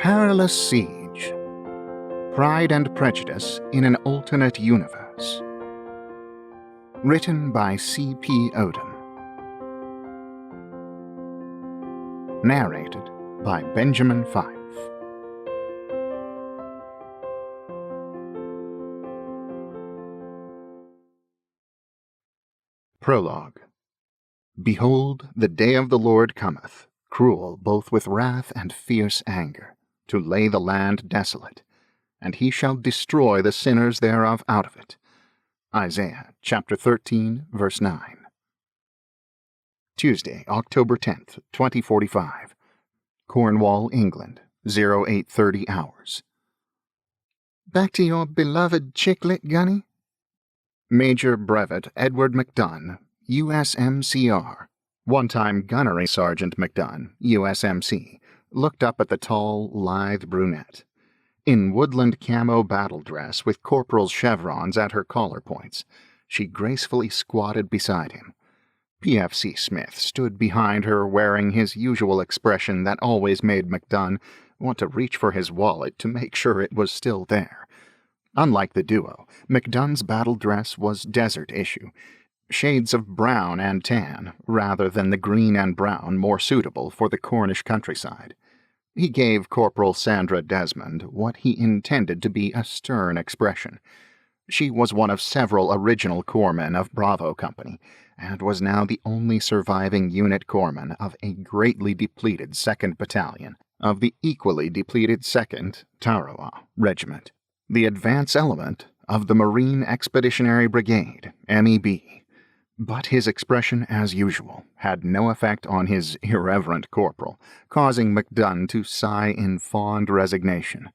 Perilous Siege. Pride and Prejudice in an Alternate Universe. Written by C.P. Odom. Narrated by Benjamin Fife. Prologue. Behold, the day of the Lord cometh, cruel both with wrath and fierce anger, to lay the land desolate, and he shall destroy the sinners thereof out of it. Isaiah chapter 13, verse 9. Tuesday, October 10th, 2045. Cornwall, England, 0830 hours. Back to your beloved chicklet, Gunny? Major Edward McDunn, USMCR, one-time Gunnery Sergeant McDunn, USMC, looked up at the tall, lithe brunette. In woodland camo battle dress with corporal's chevrons at her collar points, she gracefully squatted beside him. PFC Smith stood behind her wearing his usual expression that always made McDunn want to reach for his wallet to make sure it was still there. Unlike the duo, McDunn's battle dress was desert issue, shades of brown and tan, rather than the green and brown more suitable for the Cornish countryside. He gave Corporal Sandra Desmond what he intended to be a stern expression. She was one of several original corpsmen of Bravo Company, and was now the only surviving unit corpsman of a greatly depleted 2nd Battalion of the equally depleted 2nd Tarawa Regiment, the advance element of the Marine Expeditionary Brigade, MEB. But his expression, as usual, had no effect on his irreverent corporal, causing McDunn to sigh in fond resignation.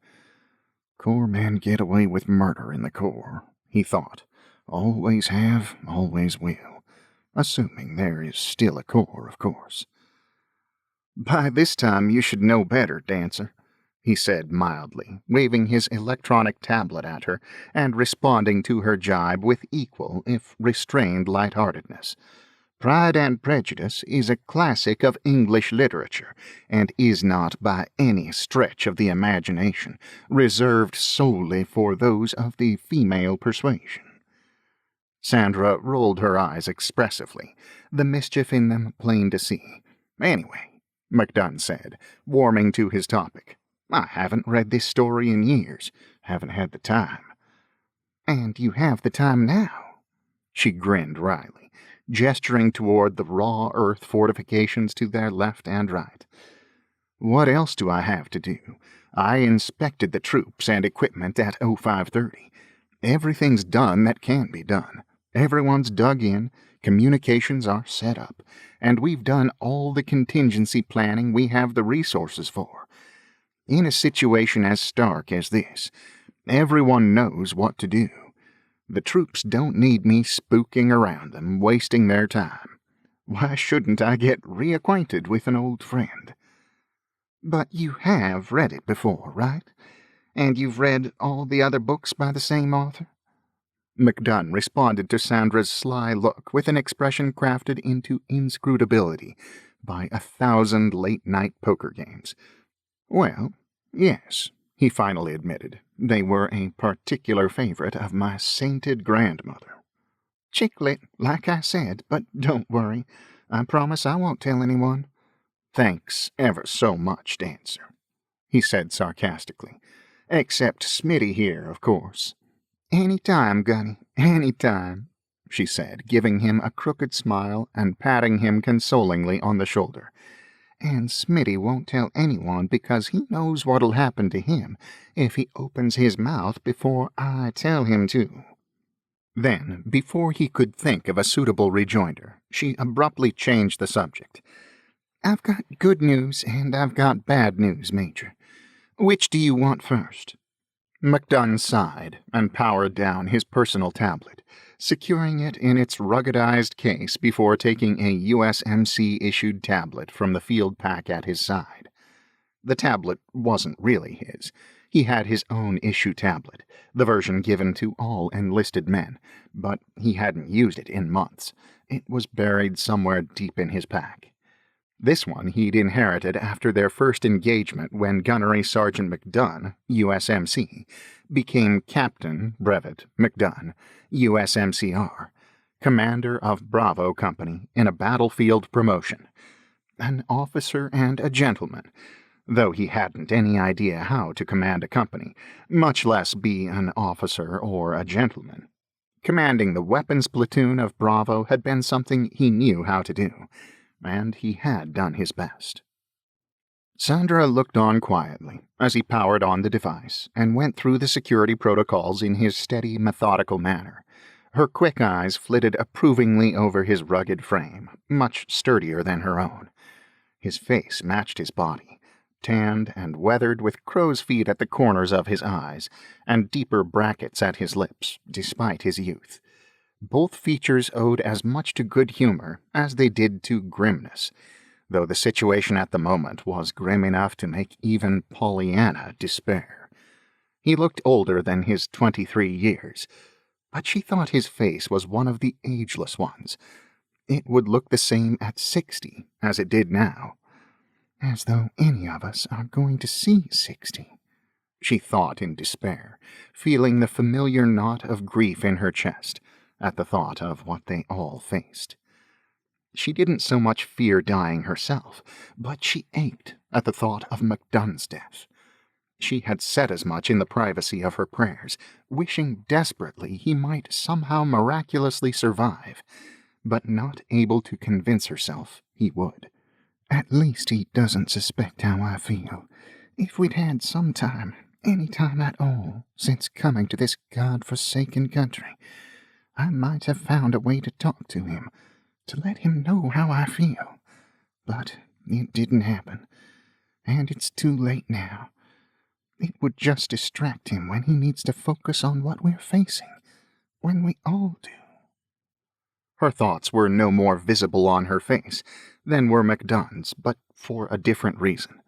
Corps men get away with murder in the Corps, he thought. Always have, always will. Assuming there is still a Corps, of course. By this time you should know better, Dancer, he said mildly, waving his electronic tablet at her and responding to her jibe with equal, if restrained, lightheartedness. Pride and Prejudice is a classic of English literature, and is not by any stretch of the imagination reserved solely for those of the female persuasion. Sandra rolled her eyes expressively, the mischief in them plain to see. Anyway, McDunn said, warming to his topic, I haven't read this story in years. Haven't had the time. And you have the time now. She grinned wryly, gesturing toward the raw earth fortifications to their left and right. What else do I have to do? I inspected the troops and equipment at 0530. Everything's done that can be done. Everyone's dug in, communications are set up, and we've done all the contingency planning we have the resources for. In a situation as stark as this, everyone knows what to do. The troops don't need me spooking around them, wasting their time. Why shouldn't I get reacquainted with an old friend? But you have read it before, right? And you've read all the other books by the same author? McDunn responded to Sandra's sly look with an expression crafted into inscrutability by 1,000 late-night poker games. Well, yes, he finally admitted. They were a particular favorite of my sainted grandmother. Chicklet, like I said, but don't worry. I promise I won't tell anyone. Thanks ever so much, Dancer, he said sarcastically. Except Smitty here, of course. Any time, Gunny, any time, she said, giving him a crooked smile and patting him consolingly on the shoulder. And Smitty won't tell anyone because he knows what'll happen to him if he opens his mouth before I tell him to. Then, before he could think of a suitable rejoinder, she abruptly changed the subject. I've got good news and I've got bad news, Major. Which do you want first? McDunn sighed and powered down his personal tablet, securing it in its ruggedized case before taking a USMC-issued tablet from the field pack at his side. The tablet wasn't really his. He had his own issue tablet, the version given to all enlisted men, but he hadn't used it in months. It was buried somewhere deep in his pack. This one he'd inherited after their first engagement when Gunnery Sergeant McDunn, USMC, became Captain Brevet McDunn, USMCR, commander of Bravo Company in a battlefield promotion. An officer and a gentleman, though he hadn't any idea how to command a company, much less be an officer or a gentleman. Commanding the weapons platoon of Bravo had been something he knew how to do, and he had done his best. Sandra looked on quietly as he powered on the device and went through the security protocols in his steady, methodical manner. Her quick eyes flitted approvingly over his rugged frame, much sturdier than her own. His face matched his body, tanned and weathered with crow's feet at the corners of his eyes and deeper brackets at his lips, despite his youth. Both features owed as much to good humor as they did to grimness, though the situation at the moment was grim enough to make even Pollyanna despair. He looked older than his 23 years, but she thought his face was one of the ageless ones. It would look the same at 60 as it did now. As though any of us are going to see 60, she thought in despair, feeling the familiar knot of grief in her chest at the thought of what they all faced. She didn't so much fear dying herself, but she ached at the thought of McDunn's death. She had said as much in the privacy of her prayers, wishing desperately he might somehow miraculously survive, but not able to convince herself he would. At least he doesn't suspect how I feel. If we'd had some time, any time at all, since coming to this God-forsaken country, I might have found a way to talk to him, to let him know how I feel. But it didn't happen, and it's too late now. It would just distract him when he needs to focus on what we're facing, when we all do. Her thoughts were no more visible on her face than were McDunn's, but for a different reason.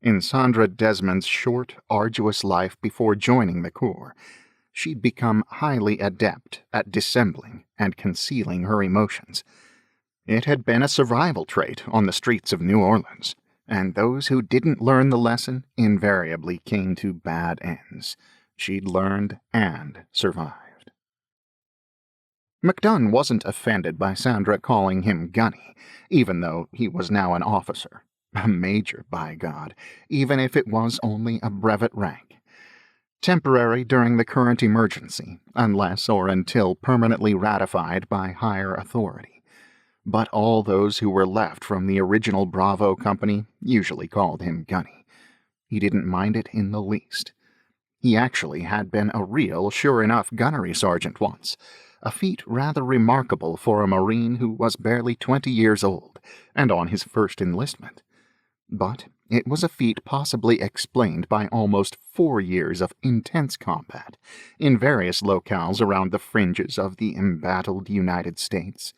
In Sandra Desmond's short, arduous life before joining the Corps, she'd become highly adept at dissembling and concealing her emotions. It had been a survival trait on the streets of New Orleans, and those who didn't learn the lesson invariably came to bad ends. She'd learned and survived. McDunn wasn't offended by Sandra calling him Gunny, even though he was now an officer. A major, by God, even if it was only a brevet rank. Temporary during the current emergency, unless or until permanently ratified by higher authority. But all those who were left from the original Bravo Company usually called him Gunny. He didn't mind it in the least. He actually had been a real, sure-enough gunnery sergeant once, a feat rather remarkable for a Marine who was barely 20 years old and on his first enlistment. But it was a feat possibly explained by almost 4 years of intense combat in various locales around the fringes of the embattled United States,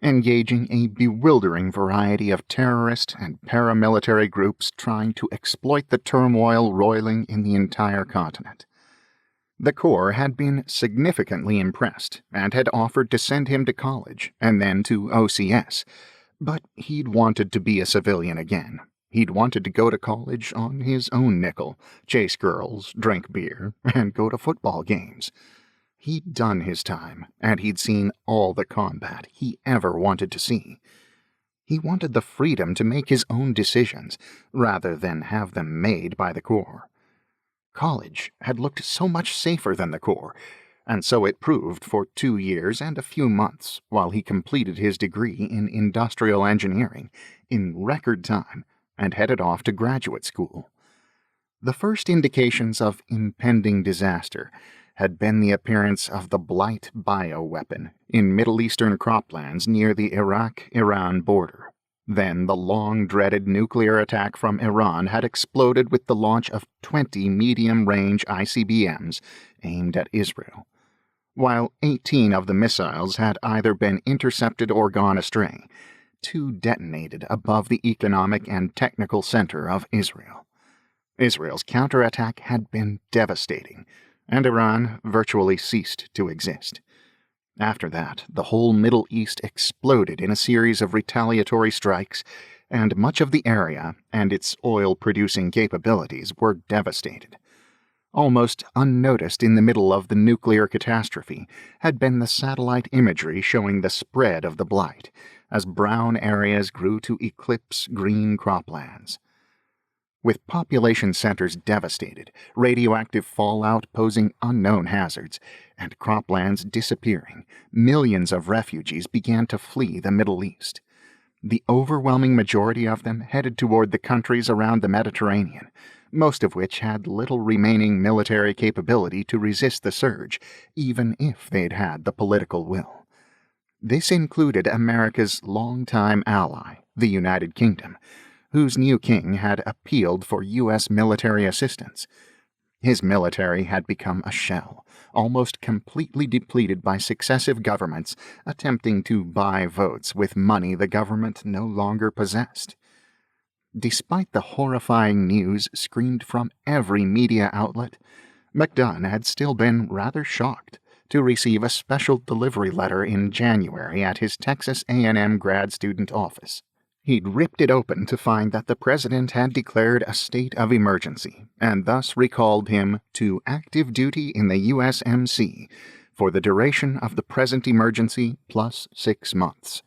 engaging a bewildering variety of terrorist and paramilitary groups trying to exploit the turmoil roiling in the entire continent. The Corps had been significantly impressed and had offered to send him to college and then to OCS, but he'd wanted to be a civilian again. He'd wanted to go to college on his own nickel, chase girls, drink beer, and go to football games. He'd done his time, and he'd seen all the combat he ever wanted to see. He wanted the freedom to make his own decisions, rather than have them made by the Corps. College had looked so much safer than the Corps, and so it proved for 2 years and a few months while he completed his degree in industrial engineering in record time and headed off to graduate school. The first indications of impending disaster had been the appearance of the Blight bioweapon in Middle Eastern croplands near the Iraq-Iran border. Then the long-dreaded nuclear attack from Iran had exploded with the launch of 20 medium-range ICBMs aimed at Israel, while 18 of the missiles had either been intercepted or gone astray. 2 detonated above the economic and technical center of Israel. Israel's counterattack had been devastating, and Iran virtually ceased to exist. After that, the whole Middle East exploded in a series of retaliatory strikes, and much of the area and its oil-producing capabilities were devastated. Almost unnoticed in the middle of the nuclear catastrophe had been the satellite imagery showing the spread of the blight, as brown areas grew to eclipse green croplands. With population centers devastated, radioactive fallout posing unknown hazards, and croplands disappearing, millions of refugees began to flee the Middle East. The overwhelming majority of them headed toward the countries around the Mediterranean, most of which had little remaining military capability to resist the surge, even if they'd had the political will. This included America's longtime ally, the United Kingdom, whose new king had appealed for U.S. military assistance. His military had become a shell, almost completely depleted by successive governments attempting to buy votes with money the government no longer possessed. Despite the horrifying news screamed from every media outlet, McDunn had still been rather shocked to receive a special delivery letter in January at his Texas A&M grad student office. He'd ripped it open to find that the president had declared a state of emergency and thus recalled him to active duty in the USMC for the duration of the present emergency plus 6 months.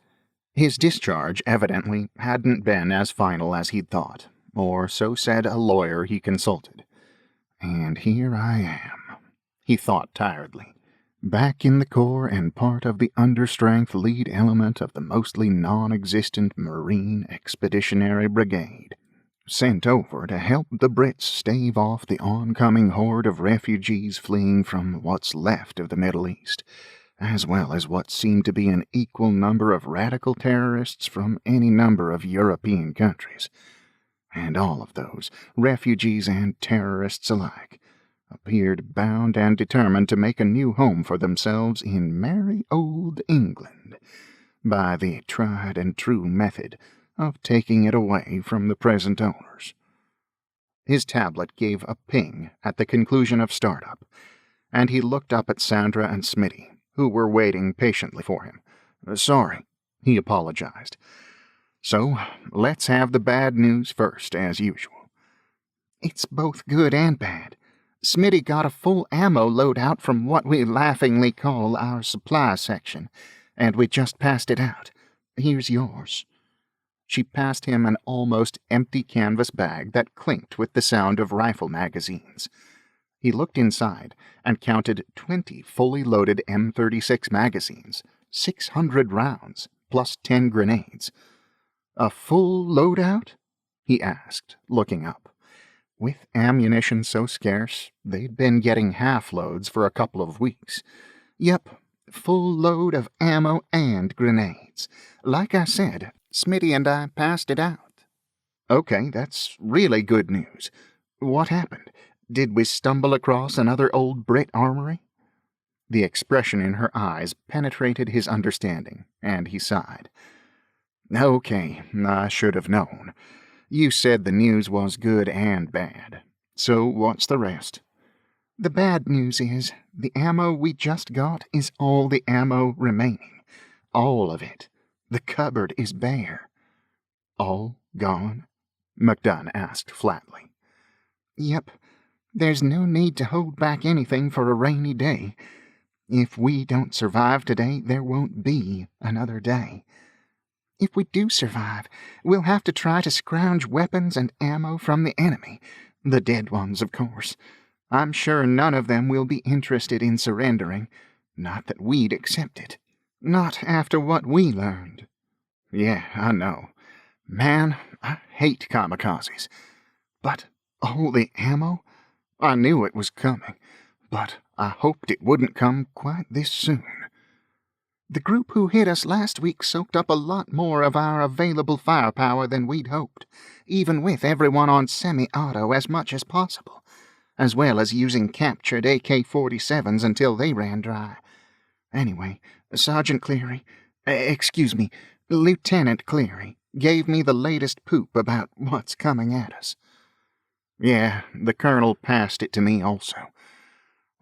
His discharge evidently hadn't been as final as he'd thought, or so said a lawyer he consulted. And here I am, he thought tiredly, back in the Corps and part of the understrength lead element of the mostly non-existent Marine Expeditionary Brigade, sent over to help the Brits stave off the oncoming horde of refugees fleeing from what's left of the Middle East, as well as what seemed to be an equal number of radical terrorists from any number of European countries. And all of those, refugees and terrorists alike, appeared bound and determined to make a new home for themselves in merry old England by the tried and true method of taking it away from the present owners. His tablet gave a ping at the conclusion of startup, and he looked up at Sandra and Smitty, who were waiting patiently for him. Sorry, he apologized. So, let's have the bad news first, as usual. It's both good and bad. Smitty got a full ammo loadout from what we laughingly call our supply section, and we just passed it out. Here's yours. She passed him an almost empty canvas bag that clinked with the sound of rifle magazines. He looked inside and counted 20 fully loaded M36 magazines, 600 rounds, plus 10 grenades. A full loadout? He asked, looking up. With ammunition so scarce, they'd been getting half-loads for a couple of weeks. Yep, full load of ammo and grenades. Like I said, Smitty and I passed it out. Okay, that's really good news. What happened? Did we stumble across another old Brit armory? The expression in her eyes penetrated his understanding, and he sighed. Okay, I should have known. You said the news was good and bad. So what's the rest? The bad news is, the ammo we just got is all the ammo remaining. All of it. The cupboard is bare. All gone? McDunn asked flatly. Yep. There's no need to hold back anything for a rainy day. If we don't survive today, there won't be another day. If we do survive, we'll have to try to scrounge weapons and ammo from the enemy. The dead ones, of course. I'm sure none of them will be interested in surrendering. Not that we'd accept it. Not after what we learned. Yeah, I know. Man, I hate kamikazes. But all the ammo? I knew it was coming, but I hoped it wouldn't come quite this soon. The group who hit us last week soaked up a lot more of our available firepower than we'd hoped, even with everyone on semi-auto as much as possible, as well as using captured AK-47s until they ran dry. Anyway, Sergeant Cleary, Lieutenant Cleary, gave me the latest poop about what's coming at us. Yeah, the Colonel passed it to me also.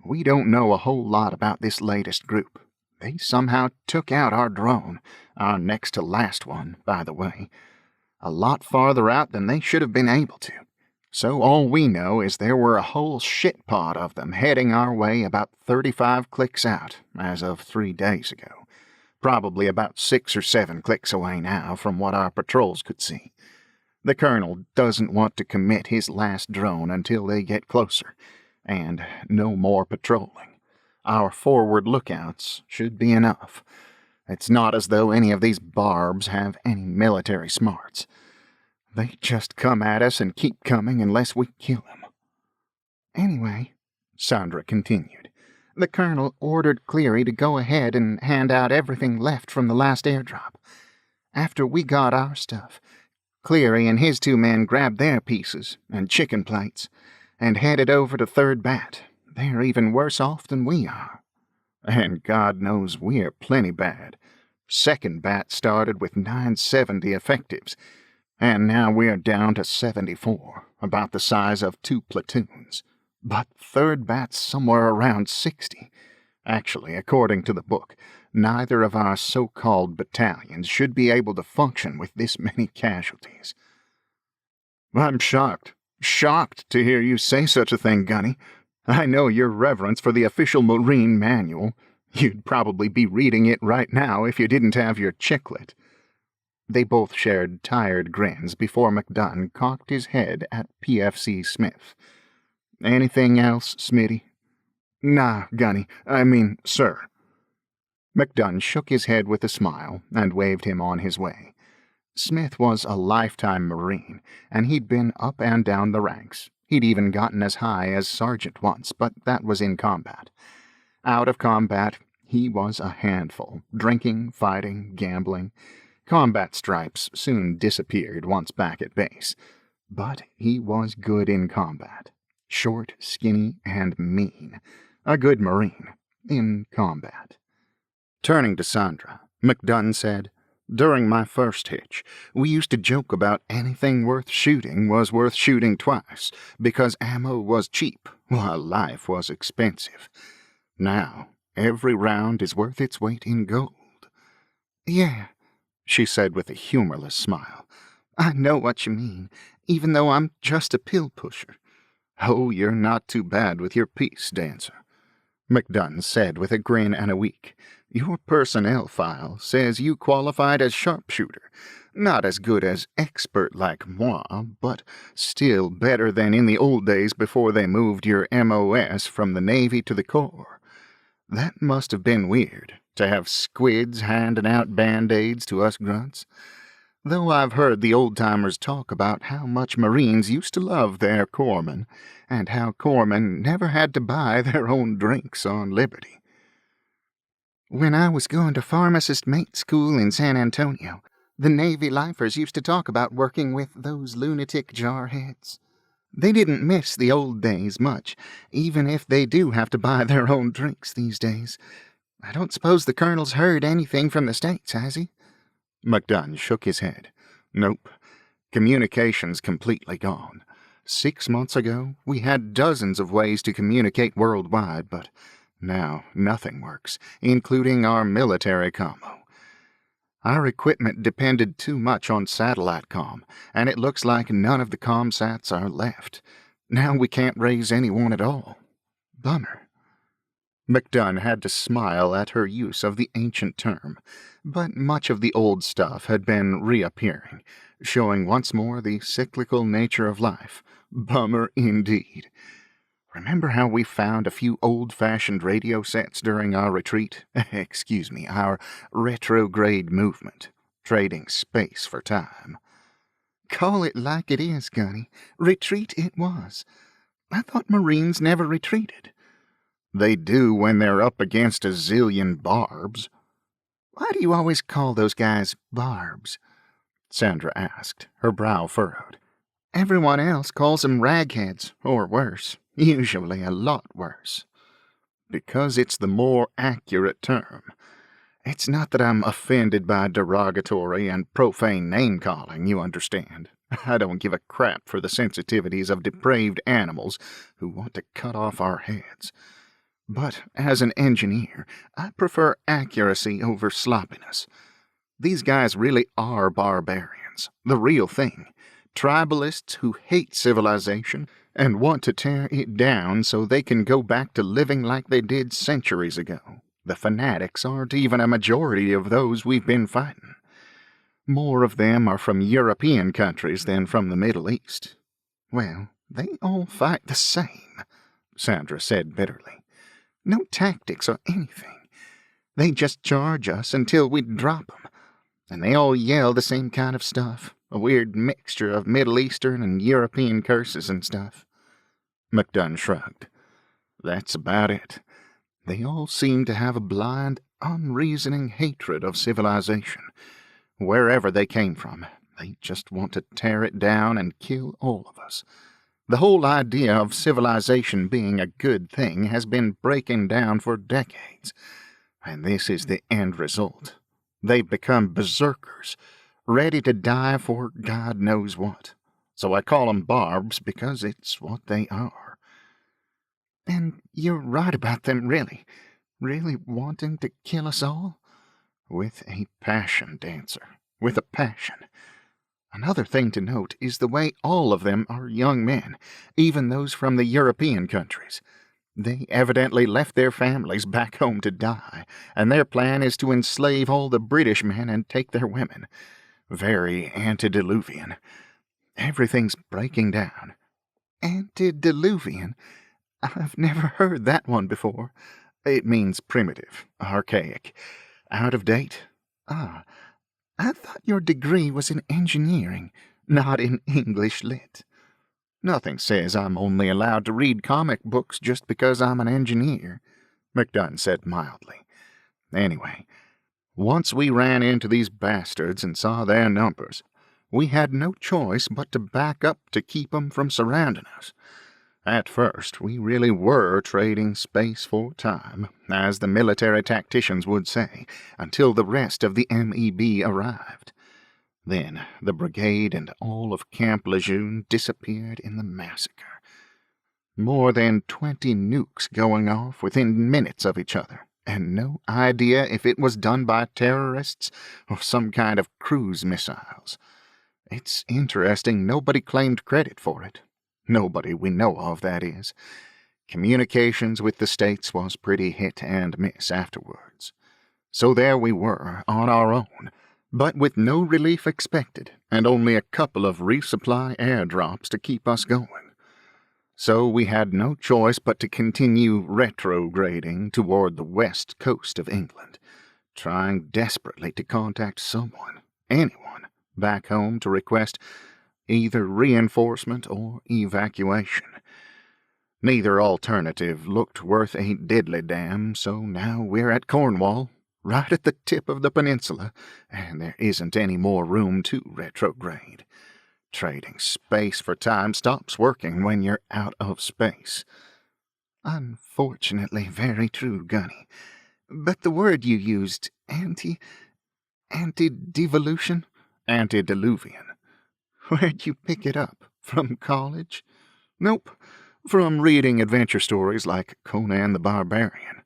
We don't know a whole lot about this latest group. They somehow took out our drone, our next-to-last one, by the way. a lot farther out than they should have been able to. So all we know is there were a whole shitpot of them heading our way about 35 clicks out, as of 3 days ago. Probably about 6 or 7 clicks away now from what our patrols could see. The colonel doesn't want to commit his last drone until they get closer, and no more patrolling. Our forward lookouts should be enough. It's not as though any of these barbs have any military smarts. They just come at us and keep coming unless we kill them. Anyway, Sandra continued, the colonel ordered Cleary to go ahead and hand out everything left from the last airdrop. After we got our stuff, Cleary and his 2 men grabbed their pieces and chicken plates and headed over to 3rd Bat. They're even worse off than we are. And God knows we're plenty bad. 2nd Bat started with 970 effectives, and now we're down to 74, about the size of 2 platoons. But 3rd Bat's somewhere around 60. Actually, according to the book, neither of our so-called battalions should be able to function with this many casualties. I'm shocked to hear you say such a thing, Gunny. I know your reverence for the official Marine manual. You'd probably be reading it right now if you didn't have your chicklet. They both shared tired grins before McDunn cocked his head at PFC Smith. Anything else, Smitty? Nah, Gunny, sir. McDunn shook his head with a smile and waved him on his way. Smith was a lifetime Marine, and he'd been up and down the ranks. He'd even gotten as high as sergeant once, but that was in combat. Out of combat, he was a handful, drinking, fighting, gambling. Combat stripes soon disappeared once back at base. But he was good in combat. Short, skinny, and mean. A good Marine. In combat. Turning to Sandra, McDunn said, During my first hitch, we used to joke about anything worth shooting was worth shooting twice, because ammo was cheap, while life was expensive. Now, every round is worth its weight in gold. Yeah, she said with a humorless smile. I know what you mean, even though I'm just a pill pusher. Oh, you're not too bad with your piece, Dancer, McDunn said with a grin and a wink. Your personnel file says you qualified as sharpshooter. Not as good as expert like moi, but still better than in the old days before they moved your MOS from the Navy to the Corps. That must have been weird, to have squids handing out Band-Aids to us grunts. Though I've heard the old-timers talk about how much Marines used to love their corpsmen, and how corpsmen never had to buy their own drinks on liberty. When I was going to pharmacist mate school in San Antonio, the Navy lifers used to talk about working with those lunatic jarheads. They didn't miss the old days much, even if they do have to buy their own drinks these days. I don't suppose the colonel's heard anything from the States, has he? McDunn shook his head. Nope. Communication's completely gone. 6 months ago, we had dozens of ways to communicate worldwide, but now nothing works, including our military commo. Our equipment depended too much on satellite comm, and it looks like none of the comsats are left. Now we can't raise anyone at all. Bummer. McDunn had to smile at her use of the ancient term, but much of the old stuff had been reappearing, showing once more the cyclical nature of life. Bummer indeed. Remember how we found a few old-fashioned radio sets during our retreat? Our retrograde movement, trading space for time. Call it like it is, Gunny. Retreat it was. I thought Marines never retreated. They do when they're up against a zillion barbs. Why do you always call those guys barbs? Sandra asked, her brow furrowed. Everyone else calls them ragheads, or worse, usually a lot worse. Because it's the more accurate term. It's not that I'm offended by derogatory and profane name-calling, you understand. I don't give a crap for the sensitivities of depraved animals who want to cut off our heads. But as an engineer, I prefer accuracy over sloppiness. These guys really are barbarians. barbarians, the real thing. Tribalists who hate civilization and want to tear it down so they can go back to living like they did centuries ago. The fanatics aren't even a majority of those we've been fighting. More of them are from European countries than from the Middle East. Well, they all fight the same, Sandra said bitterly. No tactics or anything. They just charge us until we drop them. And they all yell the same kind of stuff, a weird mixture of Middle Eastern and European curses and stuff. McDunn shrugged. That's about it. They all seem to have a blind, unreasoning hatred of civilization. Wherever they came from, they just want to tear it down and kill all of us. The whole idea of civilization being a good thing has been breaking down for decades, and this is the end result. They've become berserkers, ready to die for God knows what. So I call them barbs because it's what they are. And you're right about them, really wanting to kill us all? With a passion, Dancer, with a passion. Another thing to note is the way all of them are young men, even those from the European countries. They evidently left their families back home to die, and their plan is to enslave all the British men and take their women. Very antediluvian. Everything's breaking down. Antediluvian? I've never heard that one before. It means primitive, archaic, out of date. Ah, I thought your degree was in engineering, not in English lit. Nothing says I'm only allowed to read comic books just because I'm an engineer, McDunn said mildly. Anyway, once we ran into these bastards and saw their numbers, we had no choice but to back up to keep 'em from surrounding us. At first, we really were trading space for time, as the military tacticians would say, until the rest of the MEB arrived. Then the brigade and all of Camp Lejeune disappeared in the massacre. More than 20 nukes going off within minutes of each other, and no idea if it was done by terrorists or some kind of cruise missiles. It's interesting nobody claimed credit for it. Nobody we know of, that is. Communications with the States was pretty hit and miss afterwards. So there we were, on our own, but with no relief expected, and only a couple of resupply airdrops to keep us going. So we had no choice but to continue retrograding toward the west coast of England, trying desperately to contact someone, anyone, back home to request either reinforcement or evacuation. Neither alternative looked worth a diddly damn, so now we're at Cornwall, right at the tip of the peninsula, and there isn't any more room to retrograde. Trading space for time stops working when you're out of space. Unfortunately, very true, Gunny. But the word you used, anti-devolution? Antediluvian. Where'd you pick it up? From college? Nope. From reading adventure stories like Conan the Barbarian.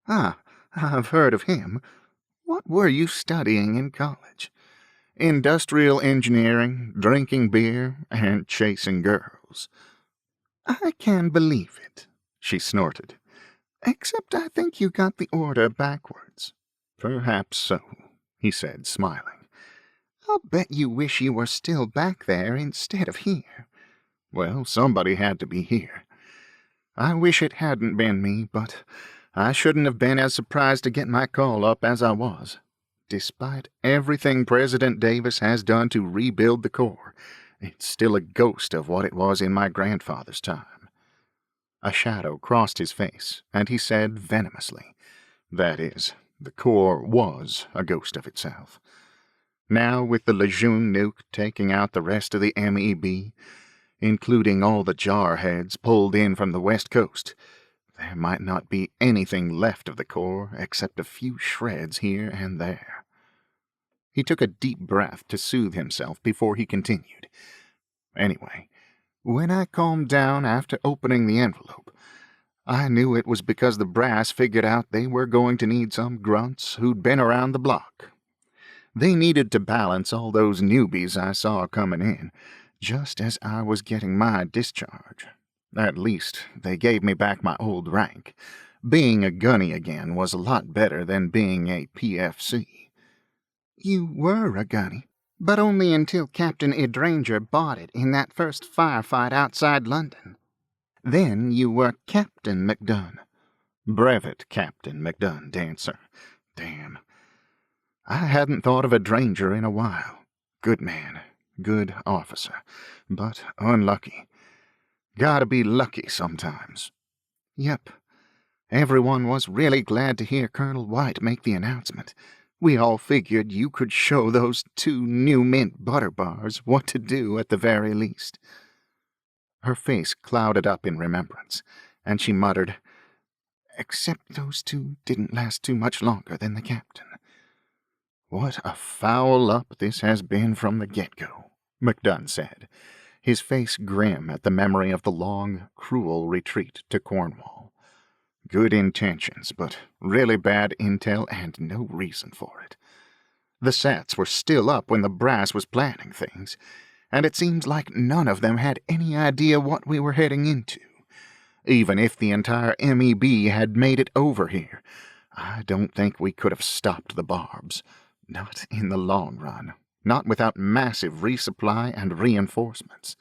Ah, I've heard of him. What were you studying in college? Industrial engineering, drinking beer, and chasing girls. I can believe it, she snorted. Except I think you got the order backwards. Perhaps so, he said, smiling. I'll bet you wish you were still back there instead of here. Well, somebody had to be here. I wish it hadn't been me, but I shouldn't have been as surprised to get my call up as I was. Despite everything President Davis has done to rebuild the Corps, it's still a ghost of what it was in my grandfather's time. A shadow crossed his face, and he said venomously, that is, the Corps was a ghost of itself. Now, with the Lejeune nuke taking out the rest of the MEB, including all the jarheads pulled in from the west coast, there might not be anything left of the Corps except a few shreds here and there. He took a deep breath to soothe himself before he continued. Anyway, when I calmed down after opening the envelope, I knew it was because the brass figured out they were going to need some grunts who'd been around the block. They needed to balance all those newbies I saw coming in, just as I was getting my discharge. At least, they gave me back my old rank. Being a gunny again was a lot better than being a PFC. You were a gunny, but only until Captain Idranger bought it in that first firefight outside London. Then you were Captain McDunn. Brevet Captain McDunn, Dancer. Damn. I hadn't thought of Idranger in a while. Good man, good officer, but unlucky. Gotta be lucky sometimes. Yep. Everyone was really glad to hear Colonel White make the announcement. We all figured you could show those 2 new mint butter bars what to do at the very least. Her face clouded up in remembrance, and she muttered, Except those 2 didn't last too much longer than the captain. What a foul up this has been from the get-go, McDunn said, his face grim at the memory of the long, cruel retreat to Cornwall. Good intentions, but really bad intel and no reason for it. The Sats were still up when the brass was planning things, and it seems like none of them had any idea what we were heading into. Even if the entire MEB had made it over here, I don't think we could have stopped the Barbs. Not in the long run. Not without massive resupply and reinforcements.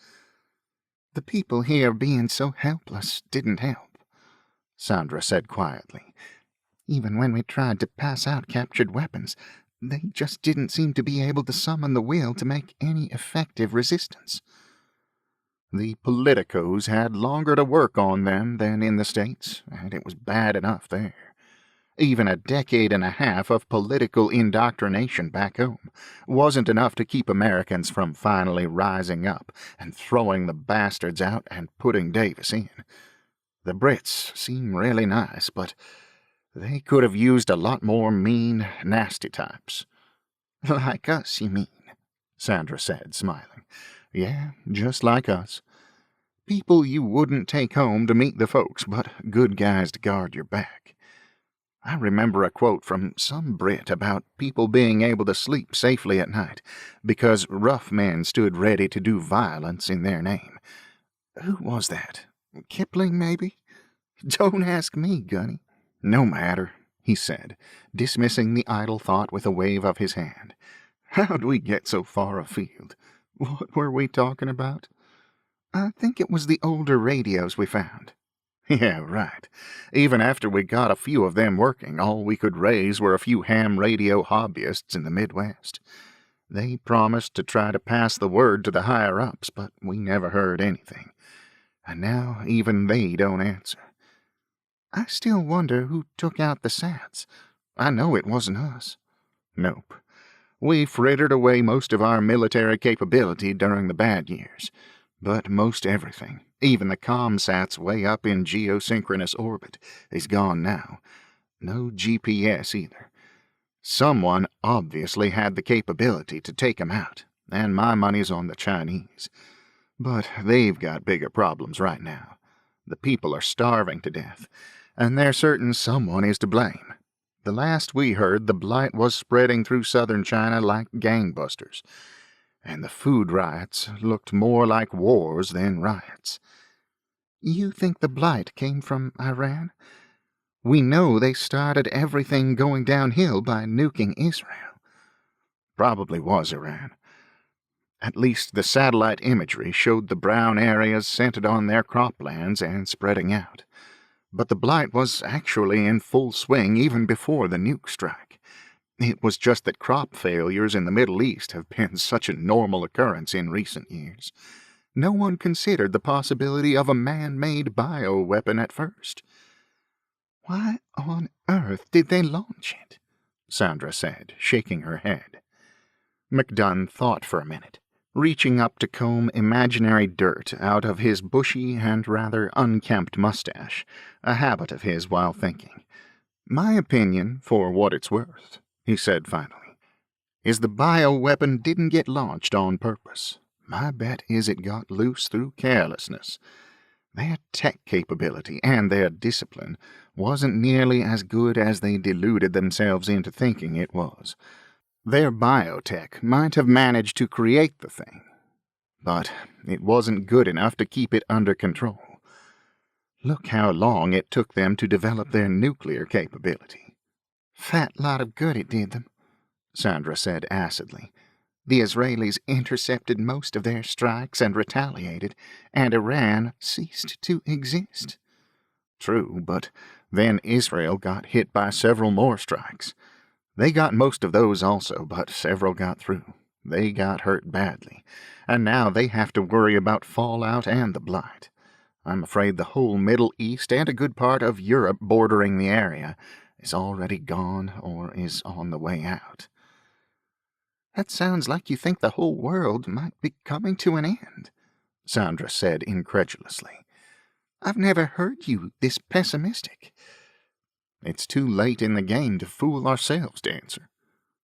The people here being so helpless didn't help, Sandra said quietly. Even when we tried to pass out captured weapons, they just didn't seem to be able to summon the will to make any effective resistance. The politicos had longer to work on them than in the States, and it was bad enough there. Even a decade and a half of political indoctrination back home wasn't enough to keep Americans from finally rising up and throwing the bastards out and putting Davis in. The Brits seem really nice, but they could have used a lot more mean, nasty types. Like us, you mean? Sandra said, smiling. Yeah, just like us. People you wouldn't take home to meet the folks, but good guys to guard your back. I remember a quote from some Brit about people being able to sleep safely at night because rough men stood ready to do violence in their name. Who was that? Kipling, maybe? Don't ask me, Gunny. No matter, he said, dismissing the idle thought with a wave of his hand. How'd we get so far afield? What were we talking about? I think it was the older radios we found. Yeah, right. Even after we got a few of them working, all we could raise were a few ham radio hobbyists in the Midwest. They promised to try to pass the word to the higher-ups, but we never heard anything. And now even they don't answer. I still wonder who took out the Sats. I know it wasn't us. Nope. We frittered away most of our military capability during the bad years. But most everything, even the ComSats way up in geosynchronous orbit, is gone now. No GPS either. Someone obviously had the capability to take 'em out, and my money's on the Chinese. But they've got bigger problems right now. The people are starving to death, and they're certain someone is to blame. The last we heard, the blight was spreading through southern China like gangbusters, and the food riots looked more like wars than riots. You think the blight came from Iran? We know they started everything going downhill by nuking Israel. Probably was Iran. At least the satellite imagery showed the brown areas centered on their croplands and spreading out. But the blight was actually in full swing even before the nuke strike. It was just that crop failures in the Middle East have been such a normal occurrence in recent years. No one considered the possibility of a man-made bioweapon at first. Why on earth did they launch it? Sandra said, shaking her head. McDunn thought for a minute, reaching up to comb imaginary dirt out of his bushy and rather unkempt mustache, a habit of his while thinking. My opinion, for what it's worth, he said finally, is the bioweapon didn't get launched on purpose. My bet is it got loose through carelessness. Their tech capability and their discipline wasn't nearly as good as they deluded themselves into thinking it was. Their biotech might have managed to create the thing, but it wasn't good enough to keep it under control. Look how long it took them to develop their nuclear capability. Fat lot of good it did them, Sandra said acidly. The Israelis intercepted most of their strikes and retaliated, and Iran ceased to exist. True, but then Israel got hit by several more strikes. They got most of those also, but several got through. They got hurt badly, and now they have to worry about fallout and the blight. I'm afraid the whole Middle East and a good part of Europe bordering the area is already gone or is on the way out. That sounds like you think the whole world might be coming to an end, Sandra said incredulously. I've never heard you this pessimistic. It's too late in the game to fool ourselves, Dancer,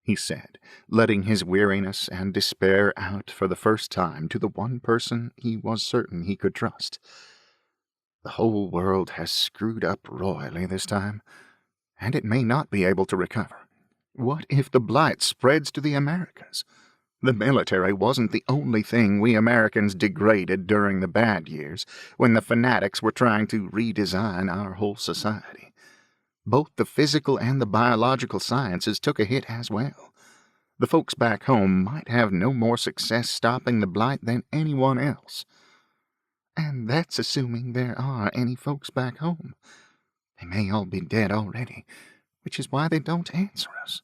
he said, letting his weariness and despair out for the first time to the one person he was certain he could trust. The whole world has screwed up royally this time, and it may not be able to recover. What if the blight spreads to the Americas? The military wasn't the only thing we Americans degraded during the bad years, when the fanatics were trying to redesign our whole society. Both the physical and the biological sciences took a hit as well. The folks back home might have no more success stopping the blight than anyone else. And that's assuming there are any folks back home. They may all be dead already, which is why they don't answer us.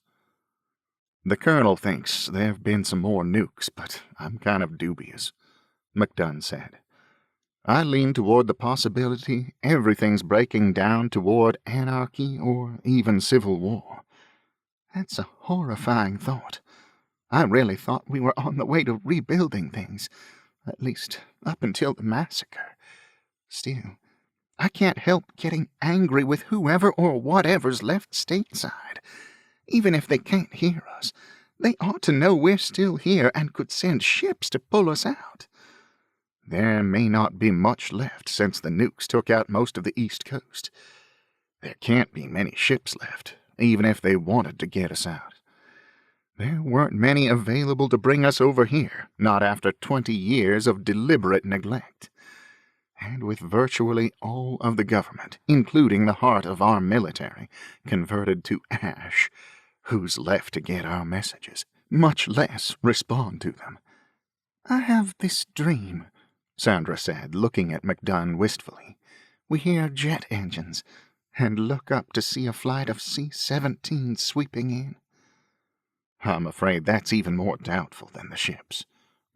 The Colonel thinks there have been some more nukes, but I'm kind of dubious, McDunn said. I lean toward the possibility everything's breaking down toward anarchy or even civil war. That's a horrifying thought. I really thought we were on the way to rebuilding things, at least up until the massacre. Still, I can't help getting angry with whoever or whatever's left stateside. Even if they can't hear us, they ought to know we're still here and could send ships to pull us out. There may not be much left since the nukes took out most of the East Coast. There can't be many ships left, even if they wanted to get us out. There weren't many available to bring us over here, not after 20 years of deliberate neglect. And with virtually all of the government, including the heart of our military, converted to ash, who's left to get our messages, much less respond to them? I have this dream, Sandra said, looking at McDunn wistfully. We hear jet engines, and look up to see a flight of C-17s sweeping in. I'm afraid that's even more doubtful than the ships,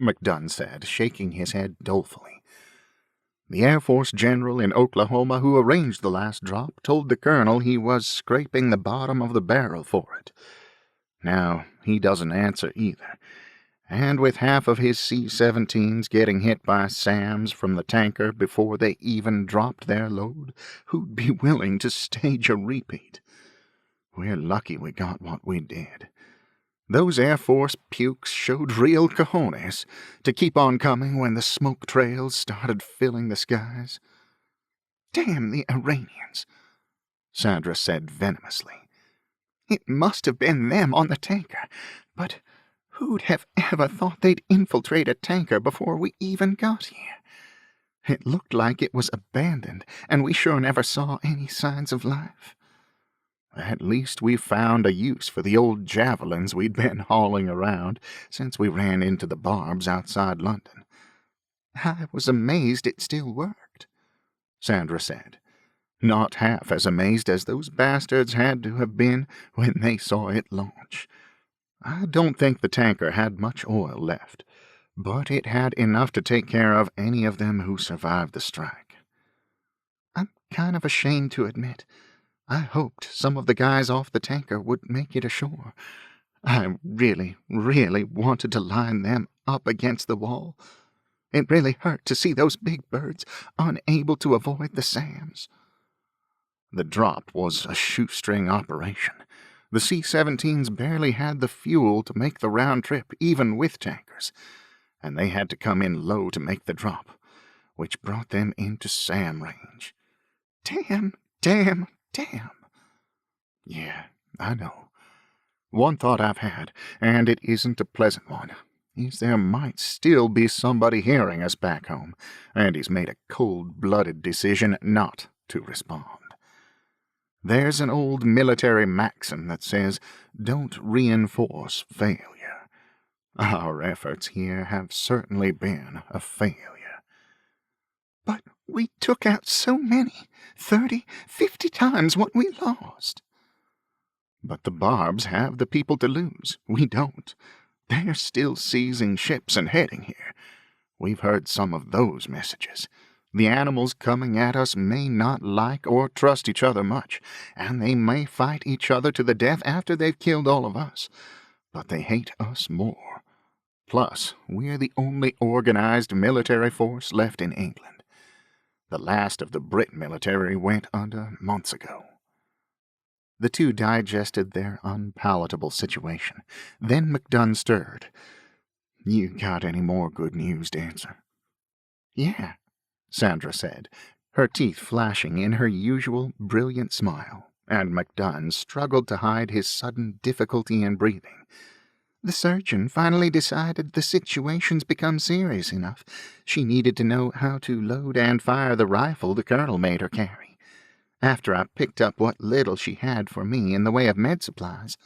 McDunn said, shaking his head dolefully. The Air Force general in Oklahoma who arranged the last drop told the colonel he was scraping the bottom of the barrel for it. Now, he doesn't answer either, and with half of his C-17s getting hit by SAMs from the tanker before they even dropped their load, who'd be willing to stage a repeat? We're lucky we got what we did. Those Air Force pukes showed real cojones to keep on coming when the smoke trails started filling the skies. Damn the Iranians, Sandra said venomously. It must have been them on the tanker, but who'd have ever thought they'd infiltrate a tanker before we even got here? It looked like it was abandoned, and we sure never saw any signs of life. At least we found a use for the old javelins we'd been hauling around since we ran into the barbs outside London. I was amazed it still worked, Sandra said, not half as amazed as those bastards had to have been when they saw it launch. I don't think the tanker had much oil left, but it had enough to take care of any of them who survived the strike. I'm kind of ashamed to admit I hoped some of the guys off the tanker would make it ashore. I really, really wanted to line them up against the wall. It really hurt to see those big birds unable to avoid the SAMs. The drop was a shoestring operation. The C-17s barely had the fuel to make the round trip, even with tankers, and they had to come in low to make the drop, which brought them into SAM range. Damn. Yeah, I know. One thought I've had, and it isn't a pleasant one, is there might still be somebody hearing us back home, and he's made a cold-blooded decision not to respond. There's an old military maxim that says, don't reinforce failure. Our efforts here have certainly been a failure. But we took out so many, 30, 50 times what we lost. But the Barbs have the people to lose. We don't. They're still seizing ships and heading here. We've heard some of those messages. The animals coming at us may not like or trust each other much, and they may fight each other to the death after they've killed all of us. But they hate us more. Plus, we're the only organized military force left in England. The last of the Brit military went under months ago. The two digested their unpalatable situation. Then McDunn stirred. You got any more good news, Dancer? Yeah, Sandra said, her teeth flashing in her usual brilliant smile, and McDunn struggled to hide his sudden difficulty in breathing. The surgeon finally decided the situation's become serious enough. She needed to know how to load and fire the rifle the colonel made her carry. After I picked up what little she had for me in the way of med supplies,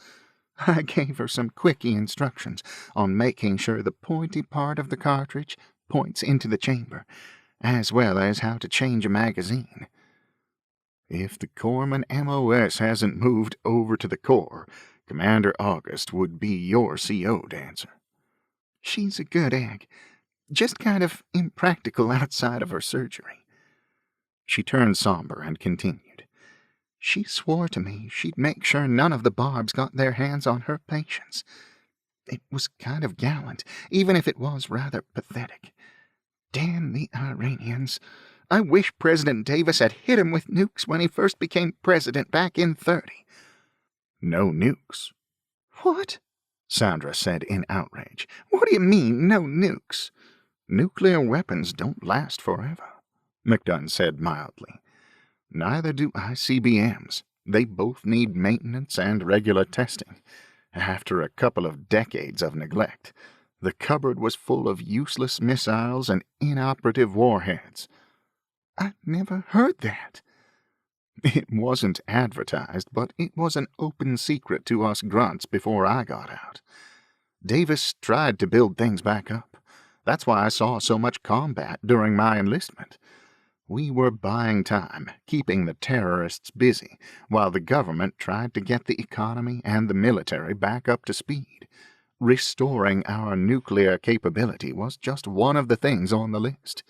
I gave her some quickie instructions on making sure the pointy part of the cartridge points into the chamber, as well as how to change a magazine. If the Corpsman MOS hasn't moved over to the Corps, Commander August would be your CO, Dancer. She's a good egg, just kind of impractical outside of her surgery. She turned somber and continued. She swore to me she'd make sure none of the Barbs got their hands on her patients. It was kind of gallant, even if it was rather pathetic. Damn the Iranians. I wish President Davis had hit him with nukes when he first became president back in 30. No nukes. What? Sandra said in outrage. What do you mean, no nukes? Nuclear weapons don't last forever, McDunn said mildly. Neither do ICBMs. They both need maintenance and regular testing. After a couple of decades of neglect, the cupboard was full of useless missiles and inoperative warheads. I never heard that. It wasn't advertised, but it was an open secret to us grunts before I got out. Davis tried to build things back up. That's why I saw so much combat during my enlistment. We were buying time, keeping the terrorists busy, while the government tried to get the economy and the military back up to speed. Restoring our nuclear capability was just one of the things on the list.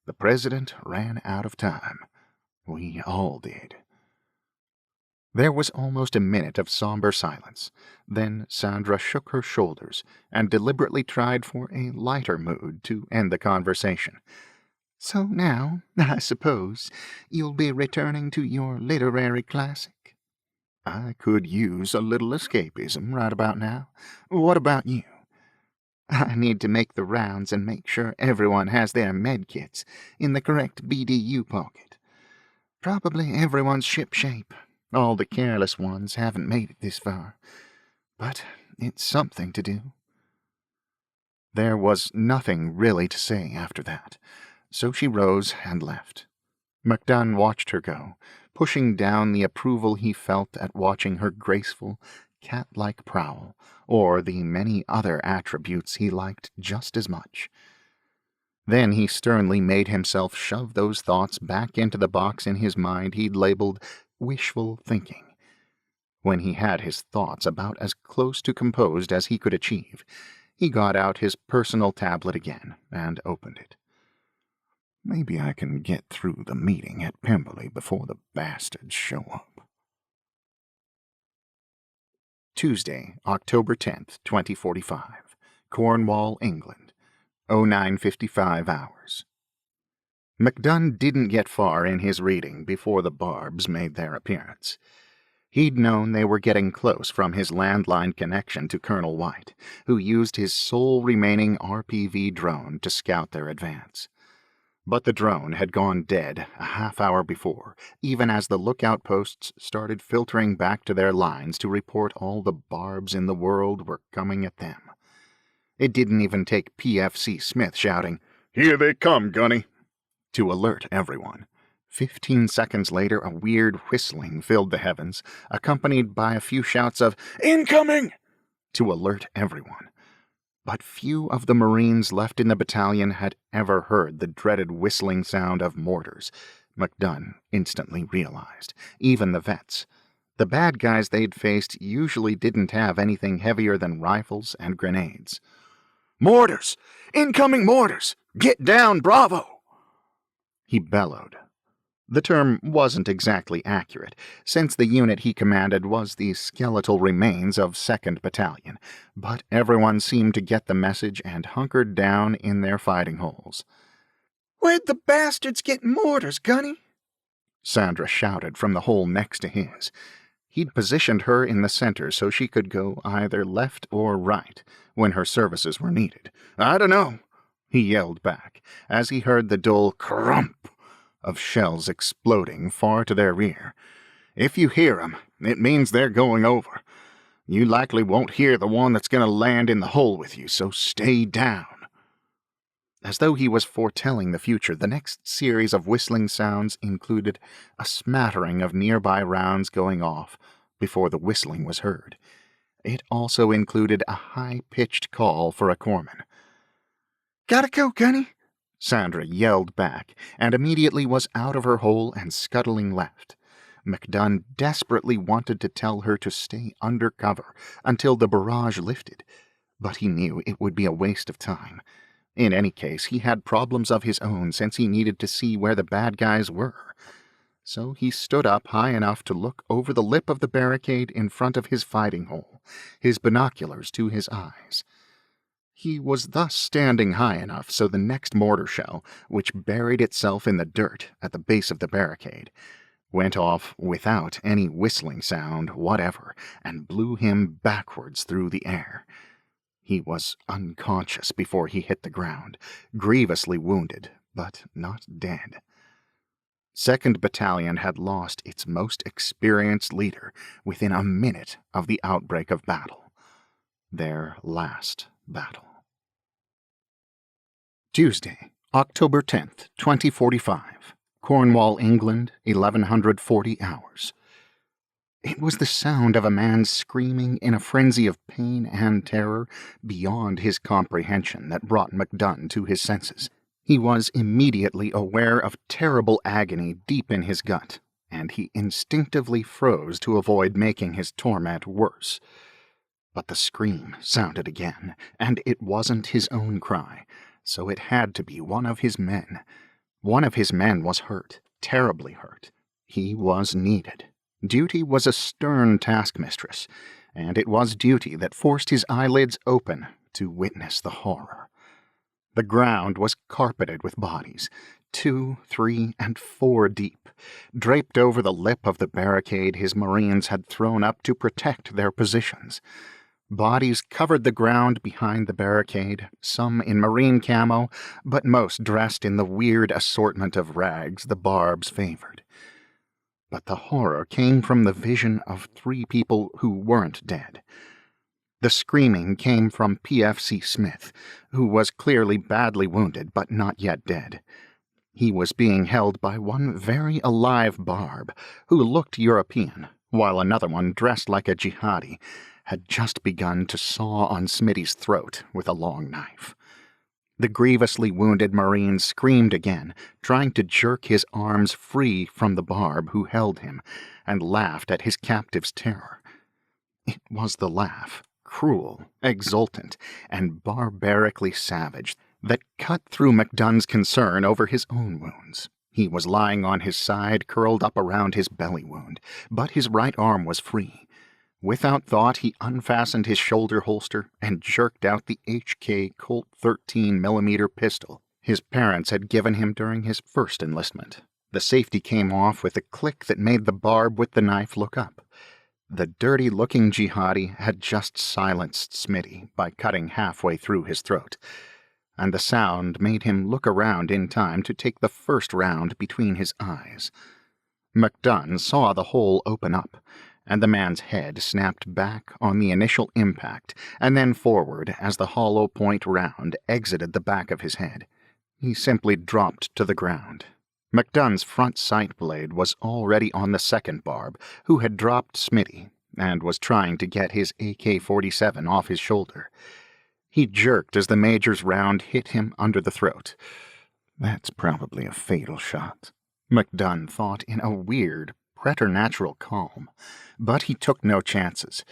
The president ran out of time. We all did. There was almost a minute of somber silence. Then Sandra shook her shoulders and deliberately tried for a lighter mood to end the conversation. So now, I suppose, you'll be returning to your literary classic? I could use a little escapism right about now. What about you? I need to make the rounds and make sure everyone has their medkits in the correct BDU pocket. Probably everyone's shipshape. All the careless ones haven't made it this far. But it's something to do. There was nothing really to say after that, so she rose and left. McDunn watched her go, pushing down the approval he felt at watching her graceful, cat-like prowl, or the many other attributes he liked just as much. Then he sternly made himself shove those thoughts back into the box in his mind he'd labeled wishful thinking. When he had his thoughts about as close to composed as he could achieve, he got out his personal tablet again and opened it. Maybe I can get through the meeting at Pemberley before the bastards show up. Tuesday, October 10th, 2045. Cornwall, England. 09:55 hours. McDunn didn't get far in his reading before the Barbs made their appearance. He'd known they were getting close from his landline connection to Colonel White, who used his sole remaining RPV drone to scout their advance. But the drone had gone dead a half-hour before, even as the lookout posts started filtering back to their lines to report all the barbs in the world were coming at them. It didn't even take PFC Smith shouting, "Here they come, Gunny," to alert everyone. 15 seconds later, a weird whistling filled the heavens, accompanied by a few shouts of "Incoming!" to alert everyone. But few of the Marines left in the battalion had ever heard the dreaded whistling sound of mortars, McDunn instantly realized, even the vets. The bad guys they'd faced usually didn't have anything heavier than rifles and grenades. "Mortars! Incoming mortars! Get down, Bravo!" he bellowed. The term wasn't exactly accurate, since the unit he commanded was the skeletal remains of 2nd Battalion, but everyone seemed to get the message and hunkered down in their fighting holes. "Where'd the bastards get mortars, Gunny?" Sandra shouted from the hole next to his. He'd positioned her in the center so she could go either left or right when her services were needed. "I don't know," he yelled back, as he heard the dull crump of shells exploding far to their rear. "If you hear 'em, it means they're going over. You likely won't hear the one that's going to land in the hole with you, so stay down." As though he was foretelling the future, the next series of whistling sounds included a smattering of nearby rounds going off before the whistling was heard. It also included a high-pitched call for a corpsman. "Gotta go, Gunny," Sandra yelled back, and immediately was out of her hole and scuttling left. McDunn desperately wanted to tell her to stay under cover until the barrage lifted, but he knew it would be a waste of time. In any case, he had problems of his own since he needed to see where the bad guys were. So he stood up high enough to look over the lip of the barricade in front of his fighting hole, his binoculars to his eyes. He was thus standing high enough so the next mortar shell, which buried itself in the dirt at the base of the barricade, went off without any whistling sound whatever and blew him backwards through the air. He was unconscious before he hit the ground, grievously wounded, but not dead. 2nd Battalion had lost its most experienced leader within a minute of the outbreak of battle. Their last battle. Tuesday, October 10th, 2045. Cornwall, England, 1140 hours. It was the sound of a man screaming in a frenzy of pain and terror beyond his comprehension that brought McDunn to his senses. He was immediately aware of terrible agony deep in his gut, and he instinctively froze to avoid making his torment worse. But the scream sounded again, and it wasn't his own cry, so it had to be one of his men. One of his men was hurt, terribly hurt. He was needed. Duty was a stern taskmistress, and it was duty that forced his eyelids open to witness the horror. The ground was carpeted with bodies, 2, 3, and 4 deep, draped over the lip of the barricade his Marines had thrown up to protect their positions. Bodies covered the ground behind the barricade, some in Marine camo, but most dressed in the weird assortment of rags the barbs favored. But the horror came from the vision of 3 people who weren't dead. The screaming came from PFC Smith, who was clearly badly wounded but not yet dead. He was being held by one very alive barb, who looked European, while another one dressed like a jihadi had just begun to saw on Smitty's throat with a long knife. The grievously wounded Marine screamed again, trying to jerk his arms free from the barb who held him, and laughed at his captive's terror. It was the laugh, cruel, exultant, and barbarically savage, that cut through McDunn's concern over his own wounds. He was lying on his side, curled up around his belly wound, but his right arm was free. Without thought, he unfastened his shoulder holster and jerked out the HK Colt 13mm pistol his parents had given him during his first enlistment. The safety came off with a click that made the barb with the knife look up. The dirty-looking jihadi had just silenced Smitty by cutting halfway through his throat. and the sound made him look around in time to take the first round between his eyes. McDunn saw the hole open up, and the man's head snapped back on the initial impact and then forward as the hollow point round exited the back of his head. He simply dropped to the ground. McDunn's front sight blade was already on the second barb, who had dropped Smitty and was trying to get his AK-47 off his shoulder. He jerked as the Major's round hit him under the throat. That's probably a fatal shot, McDunn thought in a weird, preternatural calm. But he took no chances.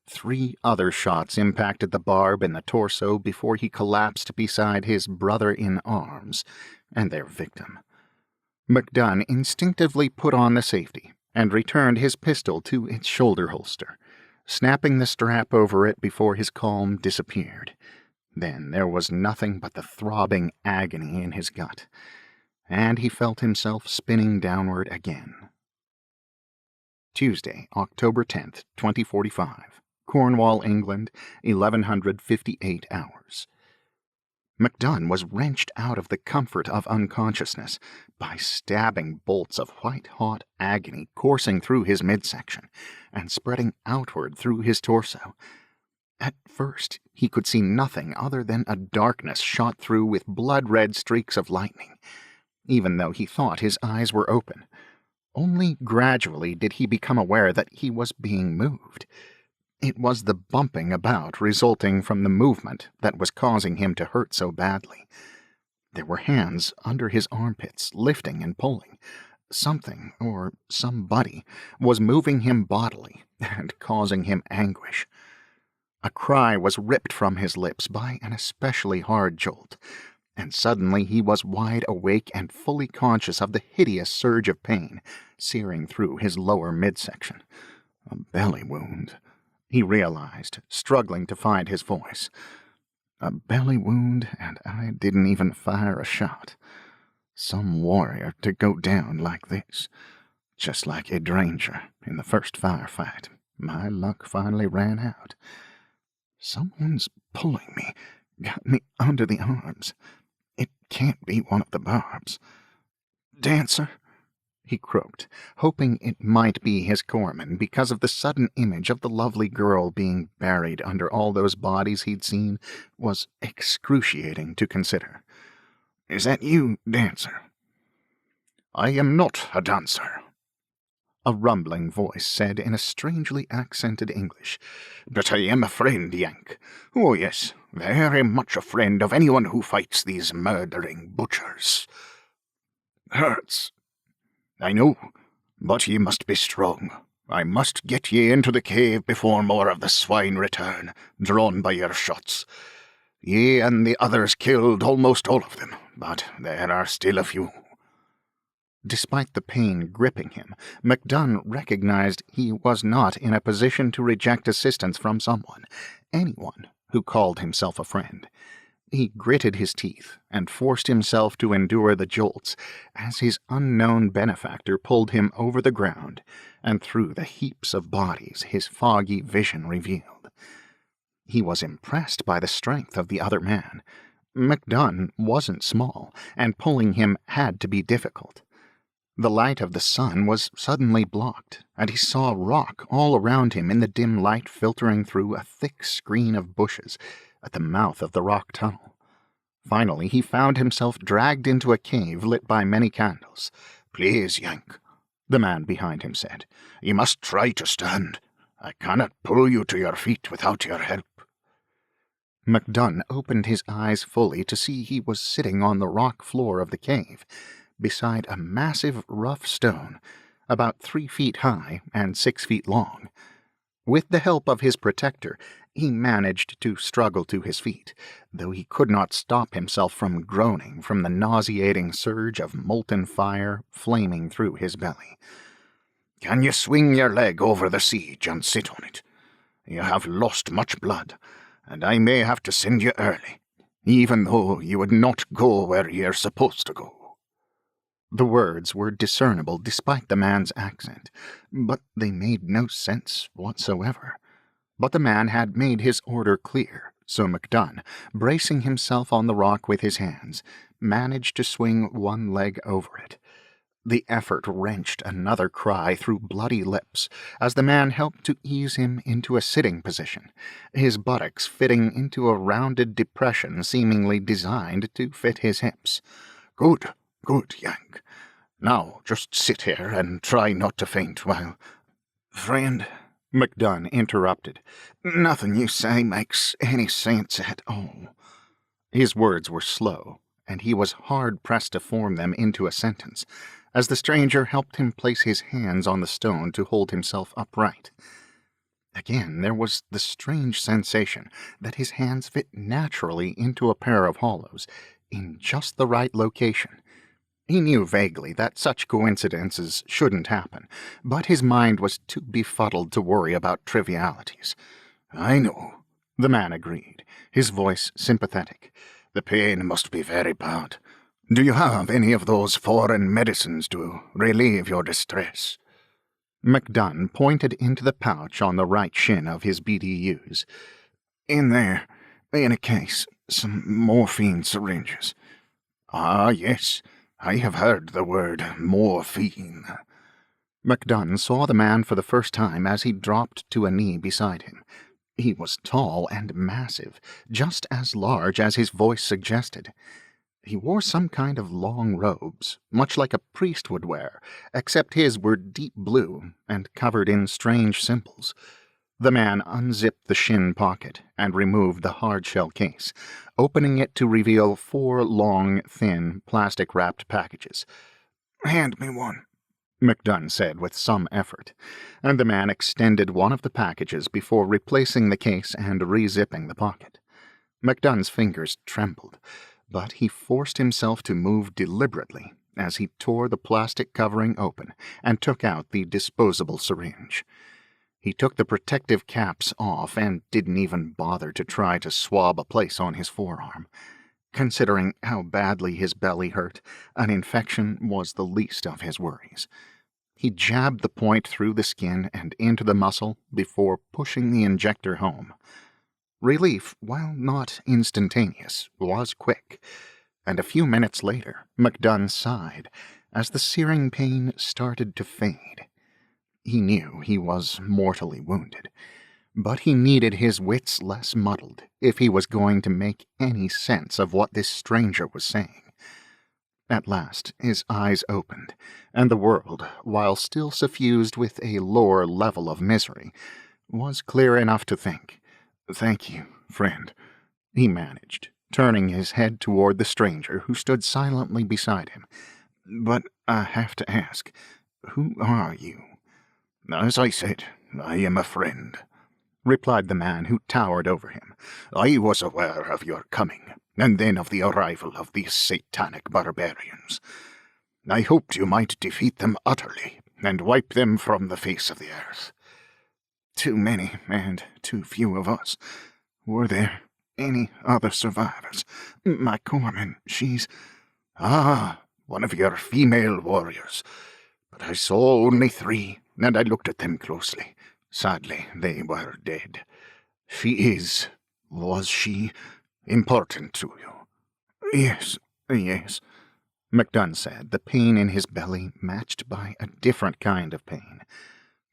3 other shots impacted the barb in the torso before he collapsed beside his brother-in-arms and their victim. McDunn instinctively put on the safety and returned his pistol to its shoulder holster, snapping the strap over it before his calm disappeared. Then there was nothing but the throbbing agony in his gut, and he felt himself spinning downward again. Tuesday, October 10th, 2045. Cornwall, England, 1158 hours. McDunn was wrenched out of the comfort of unconsciousness by stabbing bolts of white-hot agony coursing through his midsection and spreading outward through his torso. At first, he could see nothing other than a darkness shot through with blood-red streaks of lightning, even though he thought his eyes were open. Only gradually did he become aware that he was being moved. It was the bumping about resulting from the movement that was causing him to hurt so badly. There were hands under his armpits, lifting and pulling. Something, or somebody, was moving him bodily and causing him anguish. A cry was ripped from his lips by an especially hard jolt, and suddenly he was wide awake and fully conscious of the hideous surge of pain searing through his lower midsection. A belly wound, he realized, struggling to find his voice. A belly wound, and I didn't even fire a shot. Some warrior to go down like this. Just like a ranger in the first firefight. My luck finally ran out. Someone's pulling me, got me under the arms. It can't be one of the barbs. Dancer, he croaked, hoping it might be his corpsman because of the sudden image of the lovely girl being buried under all those bodies he'd seen was excruciating to consider. Is that you, Dancer? I am not a dancer, a rumbling voice said in a strangely accented English. But I am a friend, Yank. Oh, yes, very much a friend of anyone who fights these murdering butchers. Hurts. I know, but ye must be strong. I must get ye into the cave before more of the swine return, drawn by your shots. Ye and the others killed almost all of them, but there are still a few. Despite the pain gripping him, McDunn recognized he was not in a position to reject assistance from someone, anyone who called himself a friend. He gritted his teeth and forced himself to endure the jolts as his unknown benefactor pulled him over the ground and through the heaps of bodies his foggy vision revealed. He was impressed by the strength of the other man. McDunn wasn't small, and pulling him had to be difficult. The light of the sun was suddenly blocked, and he saw rock all around him in the dim light filtering through a thick screen of bushes at the mouth of the rock tunnel. Finally, he found himself dragged into a cave lit by many candles. Please, Yank, the man behind him said. You must try to stand. I cannot pull you to your feet without your help. McDunn opened his eyes fully to see he was sitting on the rock floor of the cave, beside a massive rough stone, about 3 feet high and 6 feet long. With the help of his protector, he managed to struggle to his feet, though he could not stop himself from groaning from the nauseating surge of molten fire flaming through his belly. Can you swing your leg over the siege and sit on it? You have lost much blood, and I may have to send you early, even though you would not go where you're supposed to go. The words were discernible despite the man's accent, but they made no sense whatsoever. But the man had made his order clear, So McDunn, bracing himself on the rock with his hands, managed to swing one leg over it. The effort wrenched another cry through bloody lips as the man helped to ease him into a sitting position, his buttocks fitting into a rounded depression seemingly designed to fit his hips. "Good, good, Yank. Now just sit here and try not to faint while—" "Friend," McDunn interrupted, "nothing you say makes any sense at all." His words were slow, and he was hard-pressed to form them into a sentence, as the stranger helped him place his hands on the stone to hold himself upright. Again, there was the strange sensation that his hands fit naturally into a pair of hollows, in just the right location. He knew vaguely that such coincidences shouldn't happen, but his mind was too befuddled to worry about trivialities. "I know," the man agreed, his voice sympathetic. "The pain must be very bad. Do you have any of those foreign medicines to relieve your distress?" McDunn pointed into the pouch on the right shin of his BDUs. "In there, in a case, some morphine syringes." "Ah, yes, I have heard the word morphine." McDunn saw the man for the first time as he dropped to a knee beside him. He was tall and massive, just as large as his voice suggested. He wore some kind of long robes, much like a priest would wear, except his were deep blue and covered in strange symbols. The man unzipped the shin pocket and removed the hard-shell case, opening it to reveal 4 long, thin, plastic-wrapped packages. "Hand me one," McDunn said with some effort, and the man extended one of the packages before replacing the case and re-zipping the pocket. McDunn's fingers trembled, but he forced himself to move deliberately as he tore the plastic covering open and took out the disposable syringe. He took the protective caps off and didn't even bother to try to swab a place on his forearm. Considering how badly his belly hurt, an infection was the least of his worries. He jabbed the point through the skin and into the muscle before pushing the injector home. Relief, while not instantaneous, was quick, and a few minutes later McDunn sighed as the searing pain started to fade. He knew he was mortally wounded, but he needed his wits less muddled if he was going to make any sense of what this stranger was saying. At last his eyes opened, and the world, while still suffused with a lower level of misery, was clear enough to think. "Thank you, friend," he managed, turning his head toward the stranger who stood silently beside him. "But I have to ask, who are you?" "As I said, I am a friend," replied the man who towered over him. "I was aware of your coming, and then of the arrival of these satanic barbarians. I hoped you might defeat them utterly, and wipe them from the face of the earth. Too many, and too few of us. Were there any other survivors? My corpsman, she's—" "Ah, one of your female warriors. But I saw only 3, and I looked at them closely. Sadly, they were dead. Was she important to you?" Yes, McDunn said, the pain in his belly matched by a different kind of pain,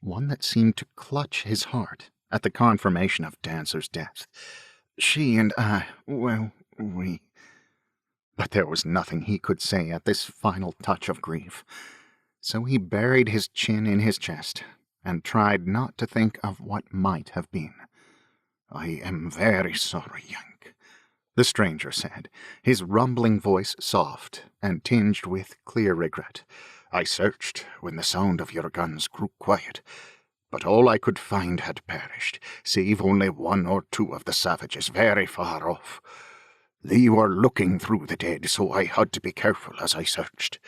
one that seemed to clutch his heart at the confirmation of Dancer's death. "She and I, well, we—" But there was nothing he could say at this final touch of grief, so he buried his chin in his chest and tried not to think of what might have been. "I am very sorry, Yank," the stranger said, his rumbling voice soft and tinged with clear regret. "I searched when the sound of your guns grew quiet, but all I could find had perished, save only 1 or 2 of the savages very far off. They were looking through the dead, so I had to be careful as I searched.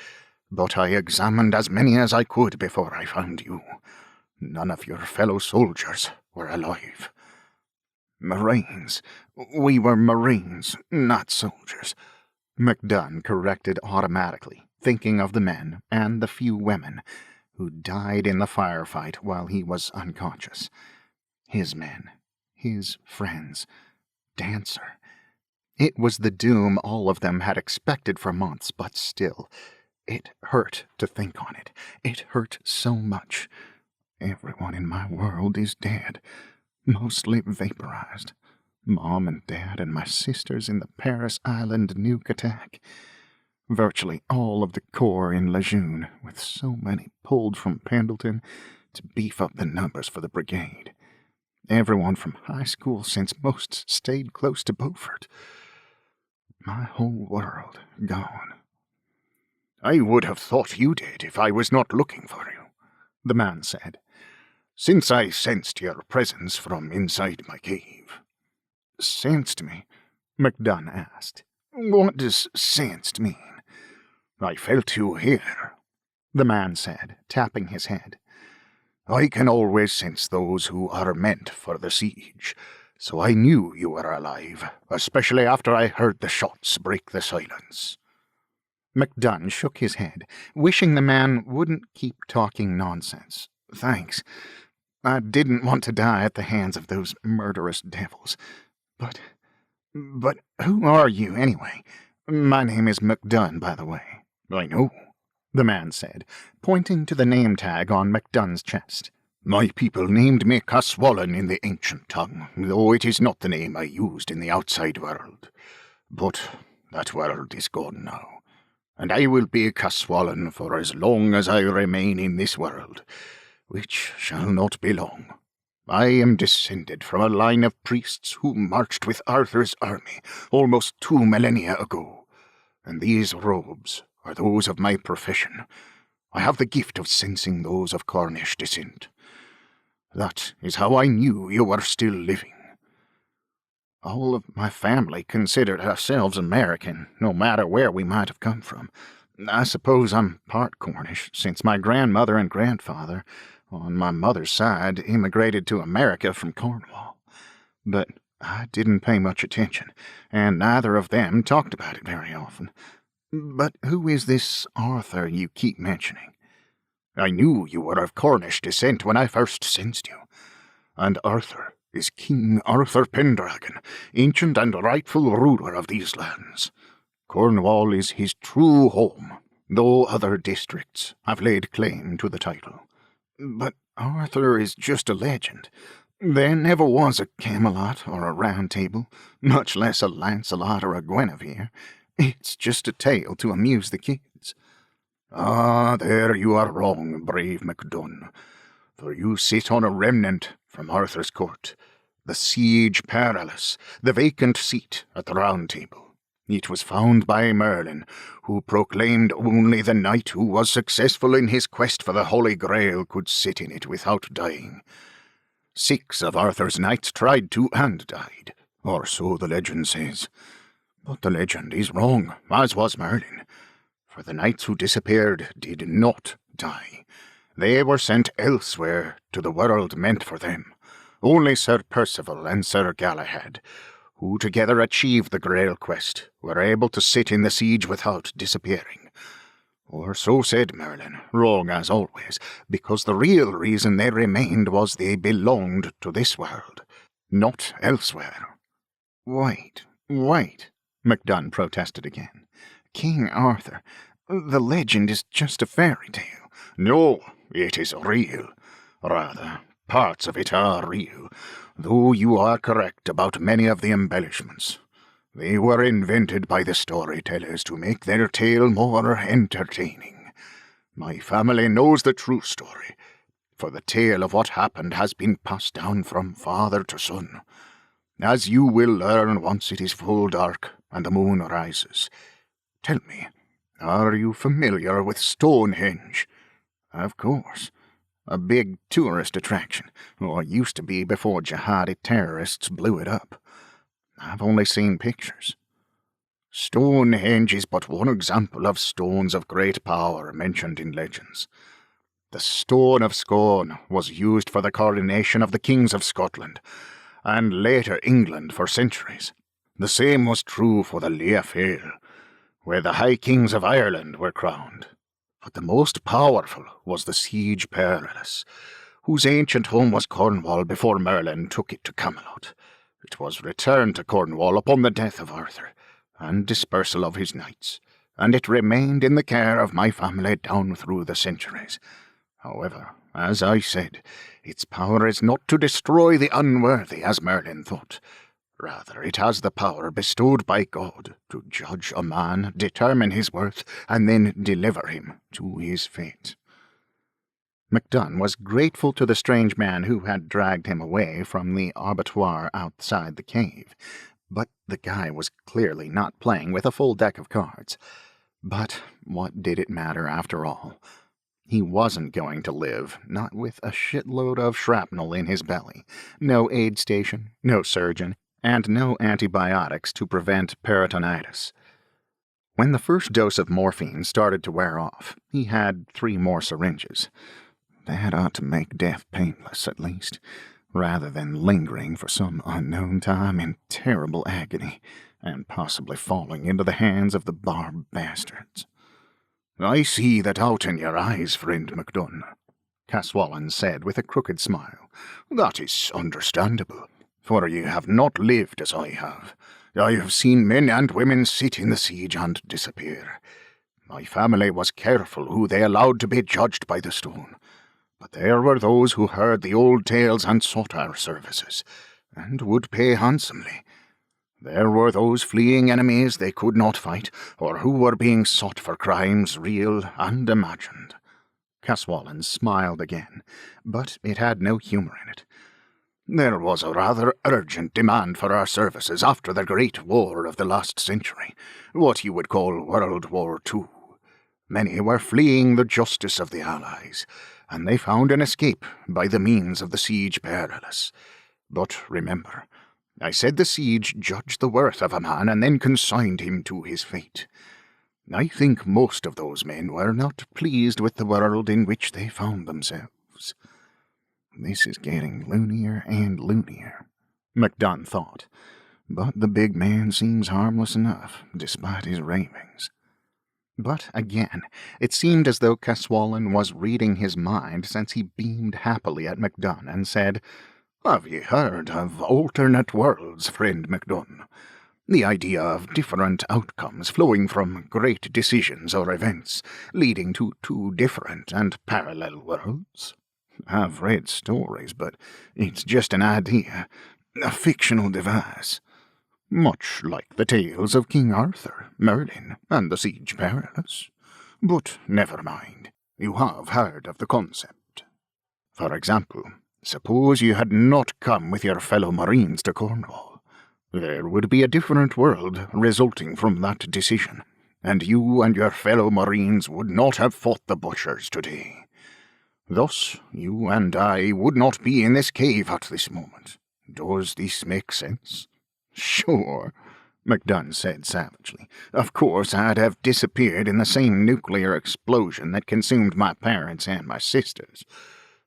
But I examined as many as I could before I found you. None of your fellow soldiers were alive." "Marines. We were Marines, not soldiers," McDunn corrected automatically, thinking of the men and the few women who died in the firefight while he was unconscious. His men, his friends, dancer. It was the doom all of them had expected for months, but still, it hurt to think on it. It hurt so much. Everyone in my world is dead, mostly vaporized. Mom and Dad and my sisters in the Paris Island nuke attack. Virtually all of the corps in Lejeune, with so many pulled from Pendleton to beef up the numbers for the brigade. Everyone from high school, since most stayed close to Beaufort. My whole world gone. I would have thought you did if I was not looking for you, the man said, since I sensed your presence from inside my cave. Sensed me? McDunn asked. What does sensed mean? I felt you here, the man said, tapping his head. I can always sense those who are meant for the siege, so I knew you were alive, especially after I heard the shots break the silence. McDunn shook his head, wishing the man wouldn't keep talking nonsense. Thanks. I didn't want to die at the hands of those murderous devils. But who are you, anyway? My name is McDunn, by the way. I know, the man said, pointing to the name tag on McDunn's chest. My people named me Caswallon in the ancient tongue, though it is not the name I used in the outside world. But that world is gone now, and I will be Caswallon for as long as I remain in this world, which shall not be long. I am descended from a line of priests who marched with Arthur's army almost 2 millennia ago, and these robes are those of my profession. I have the gift of sensing those of Cornish descent. That is how I knew you were still living. All of my family considered ourselves American, no matter where we might have come from. I suppose I'm part Cornish, since my grandmother and grandfather, on my mother's side, immigrated to America from Cornwall. But I didn't pay much attention, and neither of them talked about it very often. But who is this Arthur you keep mentioning? I knew you were of Cornish descent when I first sensed you, and Arthur is King Arthur Pendragon, ancient and rightful ruler of these lands. Cornwall is his true home, though other districts have laid claim to the title. But Arthur is just a legend. There never was a Camelot or a Round Table, much less a Lancelot or a Guinevere. It's just a tale to amuse the kids. Ah, there you are wrong, brave McDunn, for you sit on a remnant from Arthur's court, the Siege Perilous, the vacant seat at the Round Table. It was found by Merlin, who proclaimed only the knight who was successful in his quest for the Holy Grail could sit in it without dying. 6 of Arthur's knights tried to and died, or so the legend says. But the legend is wrong, as was Merlin, for the knights who disappeared did not die. They were sent elsewhere to the world meant for them. Only Sir Percival and Sir Galahad, who together achieved the Grail quest, were able to sit in the siege without disappearing. Or so said Merlin, wrong as always, because the real reason they remained was they belonged to this world, not elsewhere. Wait, McDunn protested again. King Arthur, the legend is just a fairy tale. No, it is real. Rather, parts of it are real, though you are correct about many of the embellishments. They were invented by the storytellers to make their tale more entertaining. My family knows the true story, for the tale of what happened has been passed down from father to son. As you will learn once it is full dark and the moon rises. Tell me, are you familiar with Stonehenge? Of course. A big tourist attraction, or used to be before jihadi terrorists blew it up. I've only seen pictures. Stonehenge is but one example of stones of great power mentioned in legends. The Stone of Scone was used for the coronation of the kings of Scotland, and later England for centuries. The same was true for the Leafale, where the High Kings of Ireland were crowned. But the most powerful was the Siege Perilous, whose ancient home was Cornwall before Merlin took it to Camelot. It was returned to Cornwall upon the death of Arthur, and dispersal of his knights, and it remained in the care of my family down through the centuries. However, as I said, its power is not to destroy the unworthy, as Merlin thought. Rather, it has the power bestowed by God to judge a man, determine his worth, and then deliver him to his fate. McDunn was grateful to the strange man who had dragged him away from the abattoir outside the cave, but the guy was clearly not playing with a full deck of cards. But what did it matter after all? He wasn't going to live, not with a shitload of shrapnel in his belly, no aid station, no surgeon, and no antibiotics to prevent peritonitis. When the first dose of morphine started to wear off, he had 3 more syringes. That ought to make death painless, at least, rather than lingering for some unknown time in terrible agony, and possibly falling into the hands of the barbed bastards. "I see that out in your eyes, friend McDunn," Caswallon said with a crooked smile. "That is understandable, for you have not lived as I have. I have seen men and women sit in the siege and disappear. My family was careful who they allowed to be judged by the stone, but there were those who heard the old tales and sought our services, and would pay handsomely. There were those fleeing enemies they could not fight, or who were being sought for crimes real and imagined." Caswallon smiled again, but it had no humor in it. "There was a rather urgent demand for our services after the Great War of the last century, what you would call World War II. Many were fleeing the justice of the Allies, and they found an escape by the means of the Siege Perilous. But remember, I said the siege judged the worth of a man and then consigned him to his fate. I think most of those men were not pleased with the world in which they found themselves." This is getting loonier and loonier, McDunn thought, but the big man seems harmless enough, despite his ravings. But again, it seemed as though Caswallon was reading his mind, since he beamed happily at McDunn and said, "Have you heard of alternate worlds, friend McDunn? The idea of different outcomes flowing from great decisions or events, leading to 2 different and parallel worlds?" "I've read stories, but it's just an idea, a fictional device. Much like the tales of King Arthur, Merlin, and the Siege Perilous. But never mind, you have heard of the concept. For example, suppose you had not come with your fellow Marines to Cornwall. There would be a different world resulting from that decision, and you and your fellow Marines would not have fought the butchers today. Thus, you and I would not be in this cave at this moment. Does this make sense?" "Sure," McDunn said savagely. "Of course I'd have disappeared in the same nuclear explosion that consumed my parents and my sisters.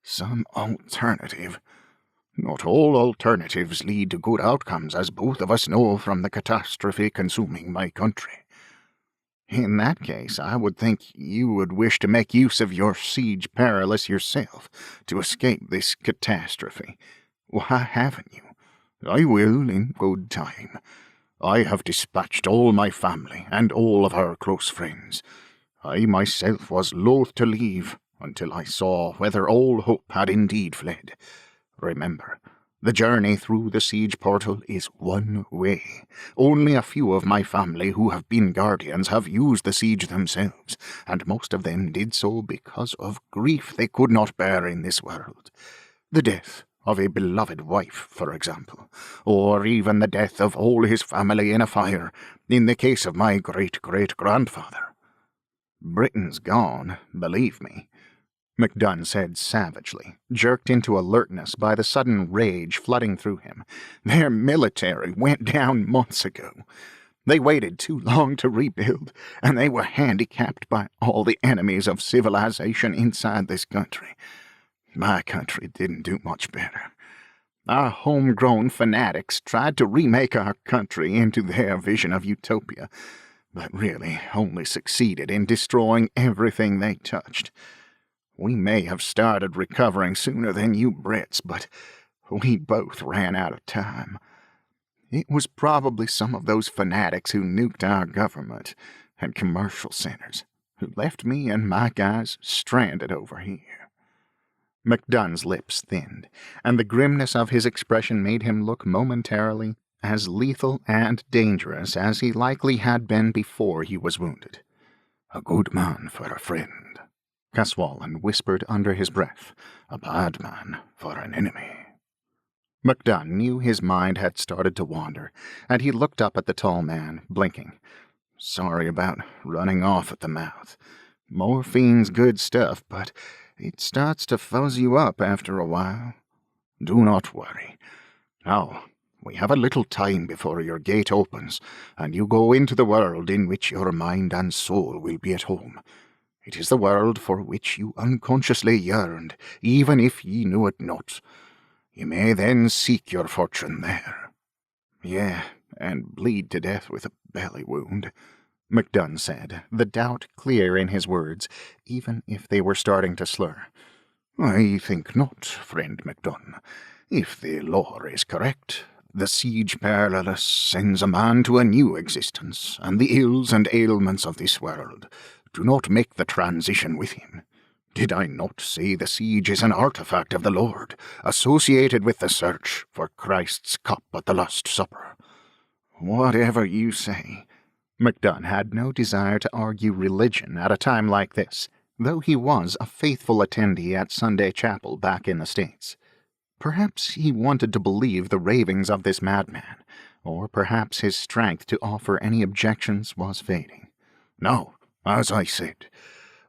Some alternative." "Not all alternatives lead to good outcomes, as both of us know from the catastrophe consuming my country." "In that case, I would think you would wish to make use of your Siege Perilous yourself to escape this catastrophe. Why haven't you?" "I will in good time. I have dispatched all my family and all of our close friends. I myself was loath to leave until I saw whether all hope had indeed fled. Remember, the journey through the siege portal is one way. Only a few of my family who have been guardians have used the siege themselves, and most of them did so because of grief they could not bear in this world. The death of a beloved wife, for example, or even the death of all his family in a fire, in the case of my great-great-grandfather." "Britain's gone, believe me," McDunn said savagely, jerked into alertness by the sudden rage flooding through him. "Their military went down months ago. They waited too long to rebuild, and they were handicapped by all the enemies of civilization inside this country. My country didn't do much better. Our homegrown fanatics tried to remake our country into their vision of utopia, but really only succeeded in destroying everything they touched. We may have started recovering sooner than you Brits, but we both ran out of time. It was probably some of those fanatics who nuked our government and commercial centers, who left me and my guys stranded over here." McDunn's lips thinned, and the grimness of his expression made him look momentarily as lethal and dangerous as he likely had been before he was wounded. "A good man for a friend," Caswallon whispered under his breath. "A bad man for an enemy." McDunn knew his mind had started to wander, and he looked up at the tall man, blinking. "Sorry about running off at the mouth. Morphine's good stuff, but it starts to fuzz you up after a while. Do not worry. Now, we have a little time before your gate opens, and you go into the world in which your mind and soul will be at home. It is the world for which you unconsciously yearned, even if ye knew it not. You may then seek your fortune there. Yeah, and bleed to death with a belly wound," McDunn said, the doubt clear in his words, even if they were starting to slur. "I think not, friend McDunn. If the lore is correct, the Siege Perilous sends a man to a new existence, and the ills and ailments of this world do not make the transition with him. Did I not say the siege is an artifact of the Lord, associated with the search for Christ's cup at the Last Supper?" "Whatever you say." McDunn had no desire to argue religion at a time like this, though he was a faithful attendee at Sunday chapel back in the States. Perhaps he wanted to believe the ravings of this madman, or perhaps his strength to offer any objections was fading. "No, as I said,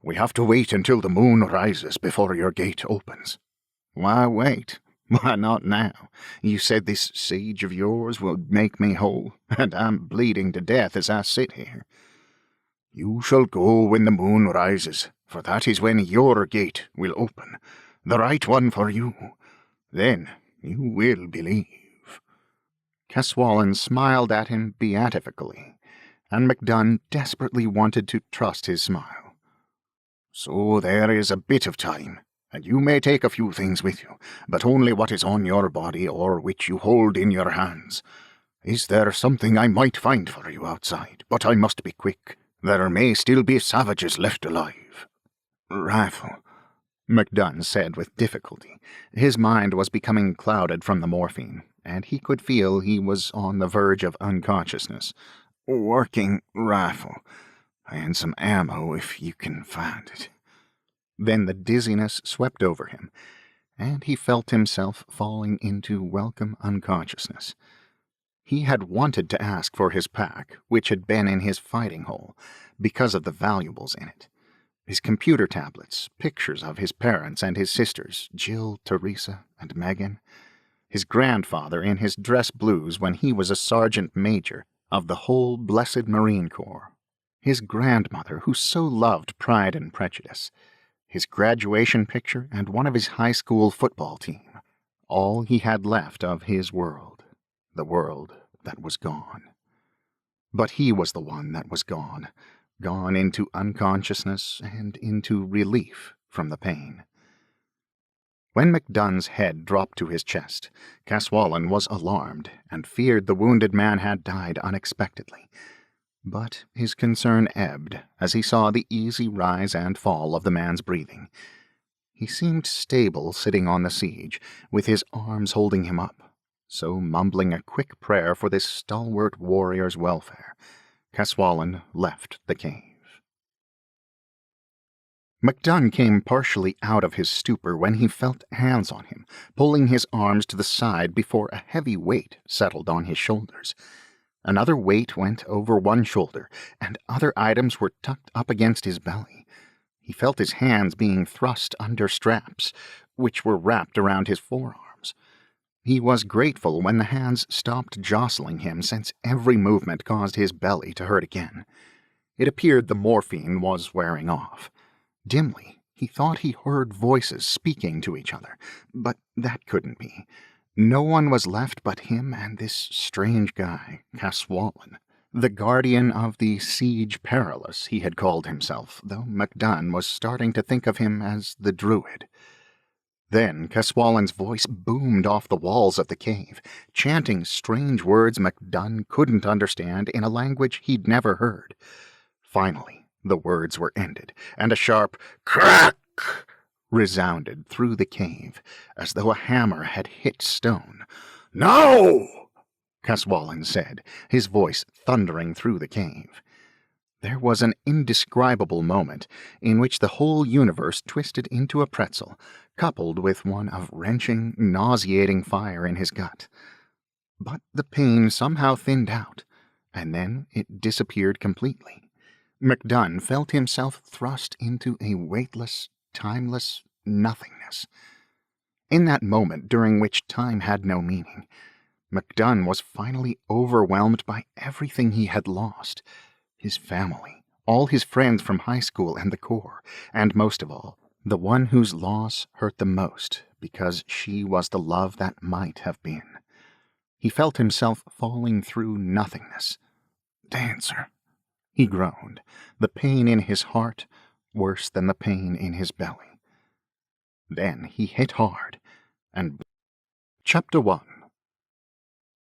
we have to wait until the moon rises before your gate opens." "Why wait? Why not now? You said this siege of yours would make me whole, and I'm bleeding to death as I sit here." "You shall go when the moon rises, for that is when your gate will open, the right one for you. Then you will believe." Caswallon smiled at him beatifically, and McDunn desperately wanted to trust his smile. "So there is a bit of time, and you may take a few things with you, but only what is on your body or which you hold in your hands. Is there something I might find for you outside? But I must be quick. There may still be savages left alive." "Rifle," McDunn said with difficulty. His mind was becoming clouded from the morphine, and he could feel he was on the verge of unconsciousness. "Working rifle, and some ammo if you can find it." Then the dizziness swept over him, and he felt himself falling into welcome unconsciousness. He had wanted to ask for his pack, which had been in his fighting hole, because of the valuables in it. His computer tablets, pictures of his parents and his sisters, Jill, Teresa, and Megan. His grandfather in his dress blues when he was a sergeant major of the whole blessed Marine Corps. His grandmother who so loved Pride and Prejudice. His graduation picture and one of his high school football team. All he had left of his world. The world that was gone. But he was the one that was gone. Gone into unconsciousness and into relief from the pain. When McDunn's head dropped to his chest, Caswallon was alarmed and feared the wounded man had died unexpectedly. But his concern ebbed as he saw the easy rise and fall of the man's breathing. He seemed stable sitting on the siege, with his arms holding him up, so mumbling a quick prayer for this stalwart warrior's welfare, Caswallon left the cave. McDunn came partially out of his stupor when he felt hands on him, pulling his arms to the side before a heavy weight settled on his shoulders. Another weight went over one shoulder, and other items were tucked up against his belly. He felt his hands being thrust under straps, which were wrapped around his forearms. He was grateful when the hands stopped jostling him, since every movement caused his belly to hurt again. It appeared the morphine was wearing off. Dimly, he thought he heard voices speaking to each other, but that couldn't be. No one was left but him and this strange guy, Caswallon, the guardian of the Siege Perilous he had called himself, though McDunn was starting to think of him as the Druid. Then Caswallen's voice boomed off the walls of the cave, chanting strange words McDunn couldn't understand in a language he'd never heard. Finally, the words were ended, and a sharp crack resounded through the cave, as though a hammer had hit stone. "No!" Caswallen said, his voice thundering through the cave. There was an indescribable moment in which the whole universe twisted into a pretzel, coupled with one of wrenching, nauseating fire in his gut. But the pain somehow thinned out, and then it disappeared completely. McDunn felt himself thrust into a weightless, timeless nothingness. In that moment during which time had no meaning, McDunn was finally overwhelmed by everything he had lost. His family, all his friends from high school and the Corps, and most of all, the one whose loss hurt the most because she was the love that might have been. He felt himself falling through nothingness. "Dancer," he groaned, the pain in his heart worse than the pain in his belly. Then he hit hard, and... Chapter 1.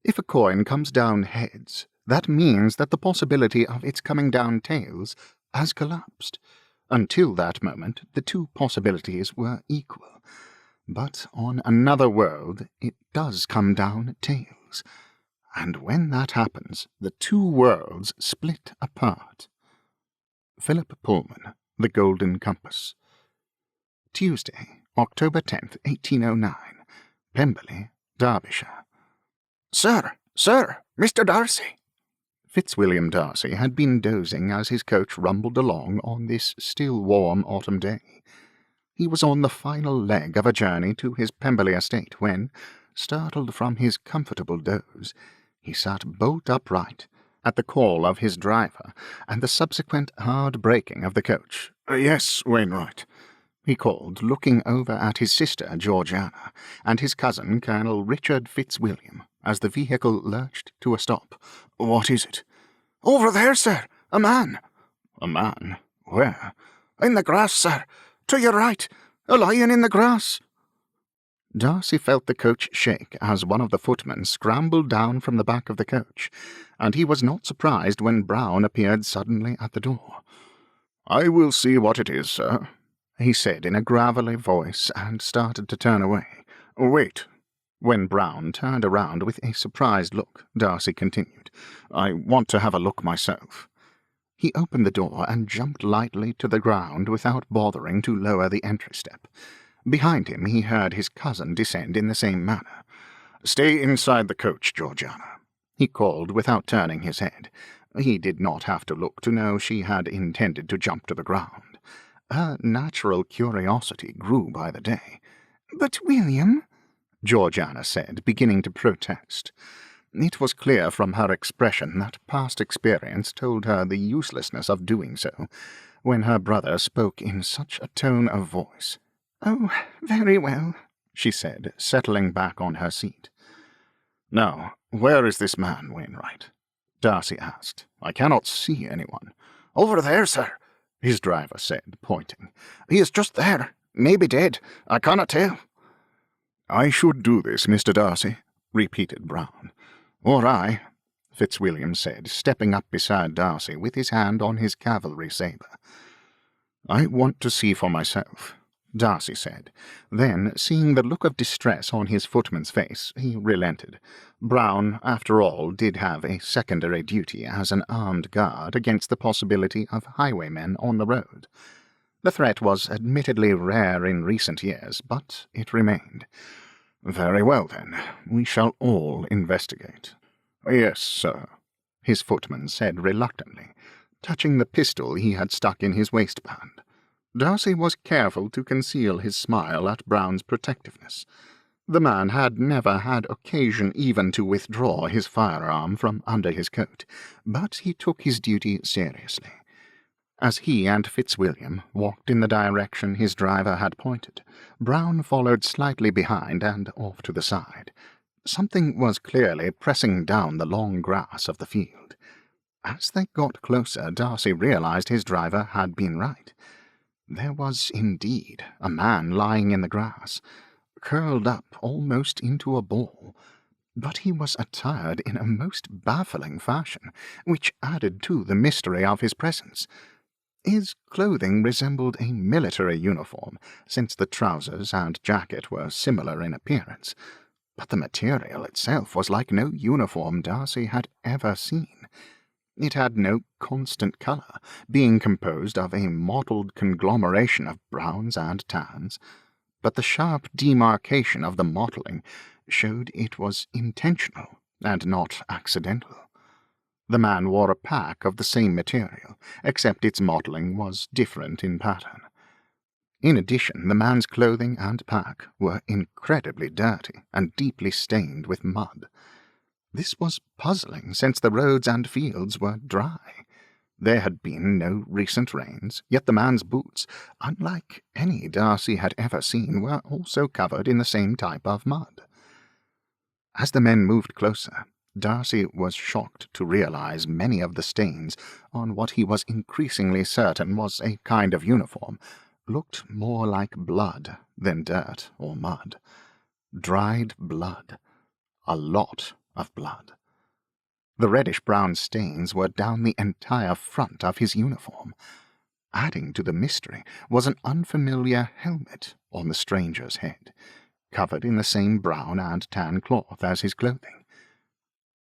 If a coin comes down heads, that means that the possibility of its coming down tails has collapsed. Until that moment, the two possibilities were equal. But on another world, it does come down tails. And when that happens, the two worlds split apart. Philip Pullman, The Golden Compass. Tuesday, October 10th, 1809. Pemberley, Derbyshire. "Sir, Mr. Darcy!" Fitzwilliam Darcy had been dozing as his coach rumbled along on this still warm autumn day. He was on the final leg of a journey to his Pemberley estate when, startled from his comfortable doze, he sat bolt upright at the call of his driver and the subsequent hard braking of the coach. "Yes, Wainwright," he called, looking over at his sister Georgiana and his cousin Colonel Richard Fitzwilliam as the vehicle lurched to a stop. "What is it?" "Over there, sir. A man." "A man? Where?" "In the grass, sir. To your right. A lion in the grass." Darcy felt the coach shake as one of the footmen scrambled down from the back of the coach, and he was not surprised when Brown appeared suddenly at the door. "I will see what it is, sir," he said in a gravelly voice, and started to turn away. "Wait." When Brown turned around with a surprised look, Darcy continued, "I want to have a look myself." He opened the door and jumped lightly to the ground without bothering to lower the entry step. Behind him he heard his cousin descend in the same manner. "Stay inside the coach, Georgiana," he called without turning his head. He did not have to look to know she had intended to jump to the ground. Her natural curiosity grew by the day. "But, William," Georgiana said, beginning to protest. It was clear from her expression that past experience told her the uselessness of doing so, when her brother spoke in such a tone of voice. "Oh, very well," she said, settling back on her seat. "Now, where is this man, Wainwright?" Darcy asked. "I cannot see anyone." "Over there, sir," his driver said, pointing. "He is just there. Maybe dead. I cannot tell." "I should do this, Mr. Darcy," repeated Brown. "Or I," Fitzwilliam said, stepping up beside Darcy with his hand on his cavalry sabre. "I want to see for myself," Darcy said. Then, seeing the look of distress on his footman's face, he relented. Brown, after all, did have a secondary duty as an armed guard against the possibility of highwaymen on the road. The threat was admittedly rare in recent years, but it remained. "Very well, then. We shall all investigate." "Yes, sir," his footman said reluctantly, touching the pistol he had stuck in his waistband. Darcy was careful to conceal his smile at Brown's protectiveness. The man had never had occasion even to withdraw his firearm from under his coat, but he took his duty seriously. As he and Fitzwilliam walked in the direction his driver had pointed, Brown followed slightly behind and off to the side. Something was clearly pressing down the long grass of the field. As they got closer, Darcy realized his driver had been right. There was indeed a man lying in the grass, curled up almost into a ball, but he was attired in a most baffling fashion, which added to the mystery of his presence. His clothing resembled a military uniform, since the trousers and jacket were similar in appearance, but the material itself was like no uniform Darcy had ever seen. It had no constant colour, being composed of a mottled conglomeration of browns and tans, but the sharp demarcation of the mottling showed it was intentional and not accidental. The man wore a pack of the same material, except its mottling was different in pattern. In addition, the man's clothing and pack were incredibly dirty and deeply stained with mud. This was puzzling, since the roads and fields were dry. There had been no recent rains, yet the man's boots, unlike any Darcy had ever seen, were also covered in the same type of mud. As the men moved closer, Darcy was shocked to realize many of the stains on what he was increasingly certain was a kind of uniform looked more like blood than dirt or mud. Dried blood. A lot of blood. The reddish-brown stains were down the entire front of his uniform. Adding to the mystery was an unfamiliar helmet on the stranger's head, covered in the same brown and tan cloth as his clothing.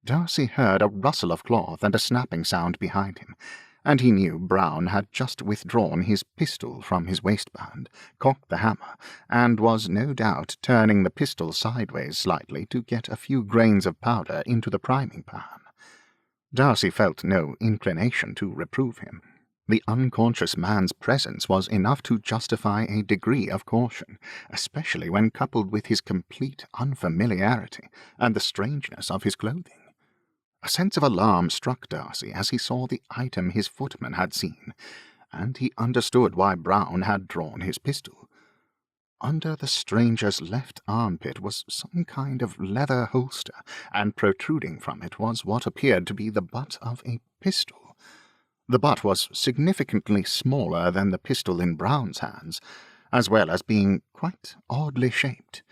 Darcy heard a rustle of cloth and a snapping sound behind him, and he knew Brown had just withdrawn his pistol from his waistband, cocked the hammer, and was no doubt turning the pistol sideways slightly to get a few grains of powder into the priming pan. Darcy felt no inclination to reprove him. The unconscious man's presence was enough to justify a degree of caution, especially when coupled with his complete unfamiliarity and the strangeness of his clothing. A sense of alarm struck Darcy as he saw the item his footman had seen, and he understood why Brown had drawn his pistol. Under the stranger's left armpit was some kind of leather holster, and protruding from it was what appeared to be the butt of a pistol. The butt was significantly smaller than the pistol in Brown's hands, as well as being quite oddly shaped.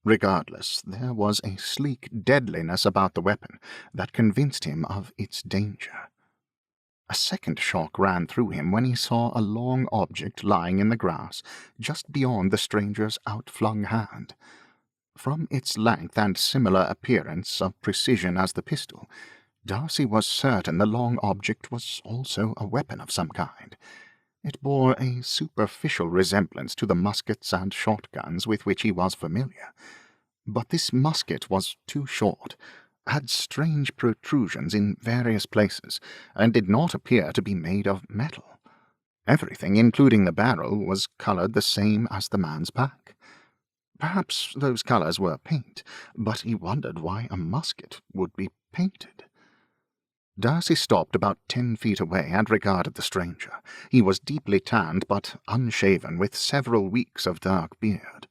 Regardless, there was a sleek deadliness about the weapon that convinced him of its danger. A second shock ran through him when he saw a long object lying in the grass just beyond the stranger's outflung hand. From its length and similar appearance of precision as the pistol, Darcy was certain the long object was also a weapon of some kind. It bore a superficial resemblance to the muskets and shotguns with which he was familiar, but this musket was too short, had strange protrusions in various places, and did not appear to be made of metal. Everything, including the barrel, was coloured the same as the man's pack. Perhaps those colours were paint, but he wondered why a musket would be painted. Darcy stopped about 10 feet away and regarded the stranger. He was deeply tanned but unshaven, with several weeks of dark beard.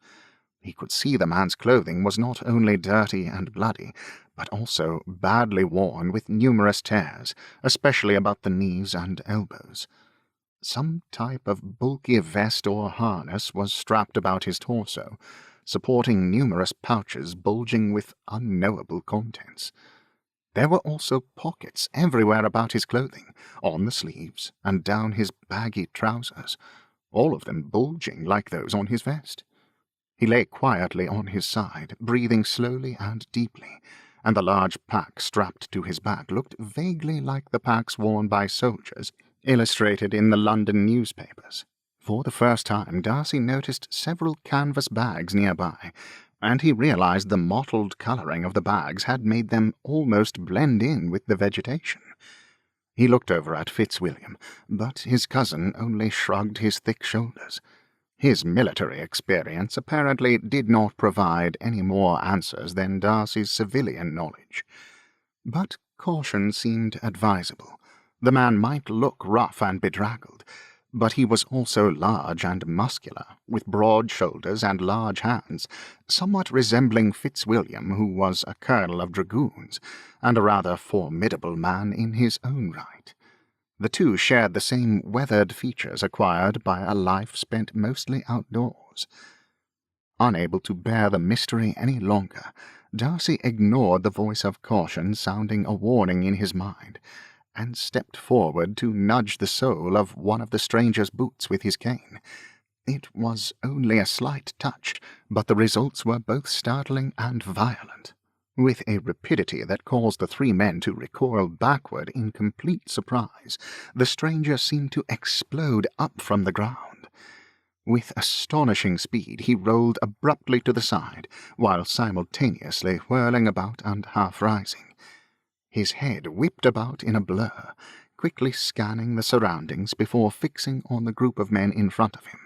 He could see the man's clothing was not only dirty and bloody, but also badly worn with numerous tears, especially about the knees and elbows. Some type of bulky vest or harness was strapped about his torso, supporting numerous pouches bulging with unknowable contents. There were also pockets everywhere about his clothing, on the sleeves and down his baggy trousers, all of them bulging like those on his vest. He lay quietly on his side, breathing slowly and deeply, and the large pack strapped to his back looked vaguely like the packs worn by soldiers, illustrated in the London newspapers. For the first time, Darcy noticed several canvas bags nearby, and he realized the mottled colouring of the bags had made them almost blend in with the vegetation. He looked over at Fitzwilliam, but his cousin only shrugged his thick shoulders. His military experience apparently did not provide any more answers than Darcy's civilian knowledge. But caution seemed advisable. The man might look rough and bedraggled, but he was also large and muscular, with broad shoulders and large hands, somewhat resembling Fitzwilliam, who was a colonel of dragoons, and a rather formidable man in his own right. The two shared the same weathered features acquired by a life spent mostly outdoors. Unable to bear the mystery any longer, Darcy ignored the voice of caution sounding a warning in his mind, and stepped forward to nudge the sole of one of the stranger's boots with his cane. It was only a slight touch, but the results were both startling and violent. With a rapidity that caused the three men to recoil backward in complete surprise, the stranger seemed to explode up from the ground. With astonishing speed he rolled abruptly to the side, while simultaneously whirling about and half-rising. His head whipped about in a blur, quickly scanning the surroundings before fixing on the group of men in front of him.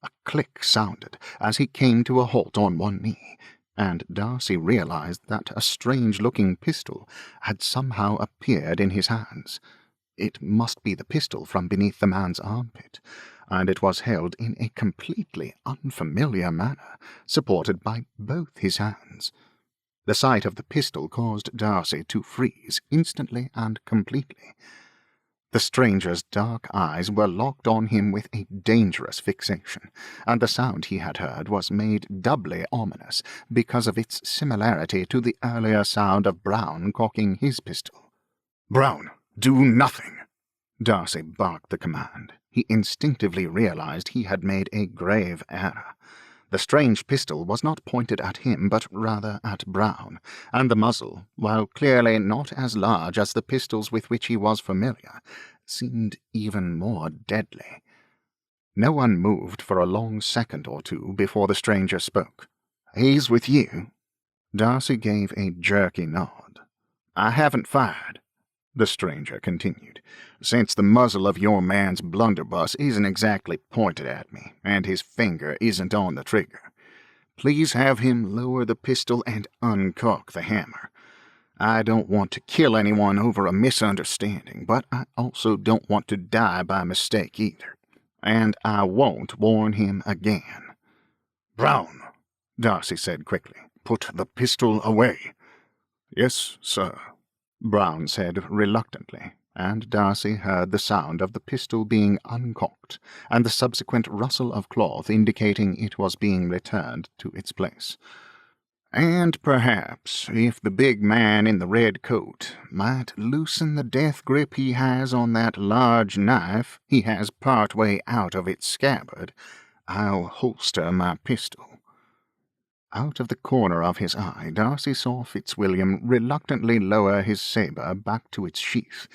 A click sounded as he came to a halt on one knee, and Darcy realized that a strange-looking pistol had somehow appeared in his hands. It must be the pistol from beneath the man's armpit, and it was held in a completely unfamiliar manner, supported by both his hands. The sight of the pistol caused Darcy to freeze instantly and completely. The stranger's dark eyes were locked on him with a dangerous fixation, and the sound he had heard was made doubly ominous because of its similarity to the earlier sound of Brown cocking his pistol. "Brown, do nothing!" Darcy barked the command. He instinctively realized he had made a grave error. The strange pistol was not pointed at him, but rather at Brown, and the muzzle, while clearly not as large as the pistols with which he was familiar, seemed even more deadly. No one moved for a long second or two before the stranger spoke. "He's with you?" Darcy gave a jerky nod. "I haven't fired," the stranger continued, "since the muzzle of your man's blunderbuss isn't exactly pointed at me, and his finger isn't on the trigger. Please have him lower the pistol and uncock the hammer. I don't want to kill anyone over a misunderstanding, but I also don't want to die by mistake either. And I won't warn him again." "Brown," Darcy said quickly, "put the pistol away." "Yes, sir," Brown said reluctantly, and Darcy heard the sound of the pistol being uncocked, and the subsequent rustle of cloth indicating it was being returned to its place. "And perhaps, if the big man in the red coat might loosen the death grip he has on that large knife he has part way out of its scabbard, I'll holster my pistol." Out of the corner of his eye, Darcy saw Fitzwilliam reluctantly lower his sabre back to its sheath,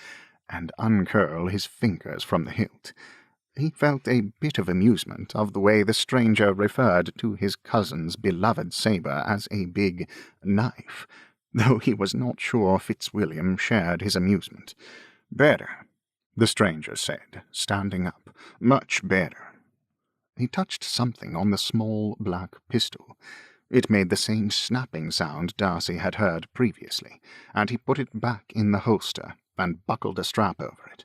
and uncurl his fingers from the hilt. He felt a bit of amusement of the way the stranger referred to his cousin's beloved sabre as a big knife, though he was not sure Fitzwilliam shared his amusement. "Better," the stranger said, standing up. "Much better." He touched something on the small black pistol. It made the same snapping sound Darcy had heard previously, and he put it back in the holster and buckled a strap over it.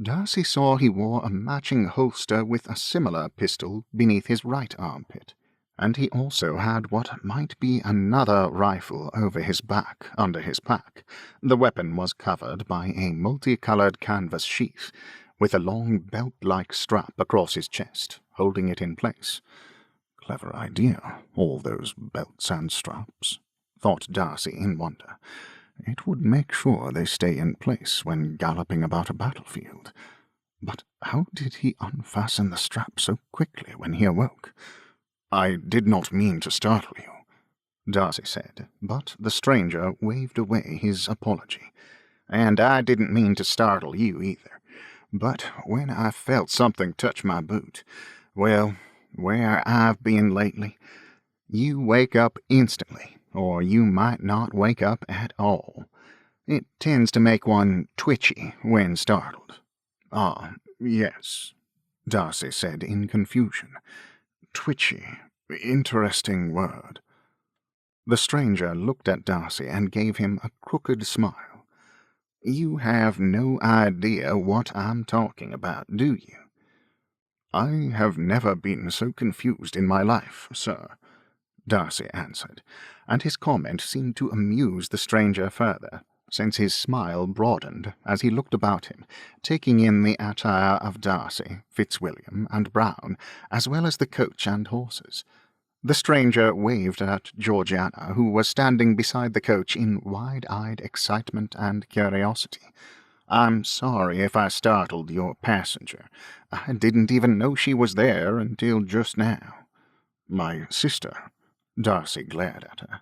Darcy saw he wore a matching holster with a similar pistol beneath his right armpit, and he also had what might be another rifle over his back under his pack. The weapon was covered by a multicolored canvas sheath, with a long belt-like strap across his chest, holding it in place. Clever idea, all those belts and straps, thought Darcy in wonder. It would make sure they stay in place when galloping about a battlefield. But how did he unfasten the strap so quickly when he awoke? "I did not mean to startle you," Darcy said, but the stranger waved away his apology. "And I didn't mean to startle you either. But when I felt something touch my boot, well, where I've been lately, you wake up instantly, or you might not wake up at all. It tends to make one twitchy when startled." "Ah, yes," Darcy said in confusion. "Twitchy. Interesting word." The stranger looked at Darcy and gave him a crooked smile. "You have no idea what I'm talking about, do you?" "I have never been so confused in my life, sir," Darcy answered, and his comment seemed to amuse the stranger further, since his smile broadened as he looked about him, taking in the attire of Darcy, Fitzwilliam, and Brown, as well as the coach and horses. The stranger waved at Georgiana, who was standing beside the coach in wide-eyed excitement and curiosity. "I'm sorry if I startled your passenger. I didn't even know she was there until just now." "My sister," Darcy glared at her.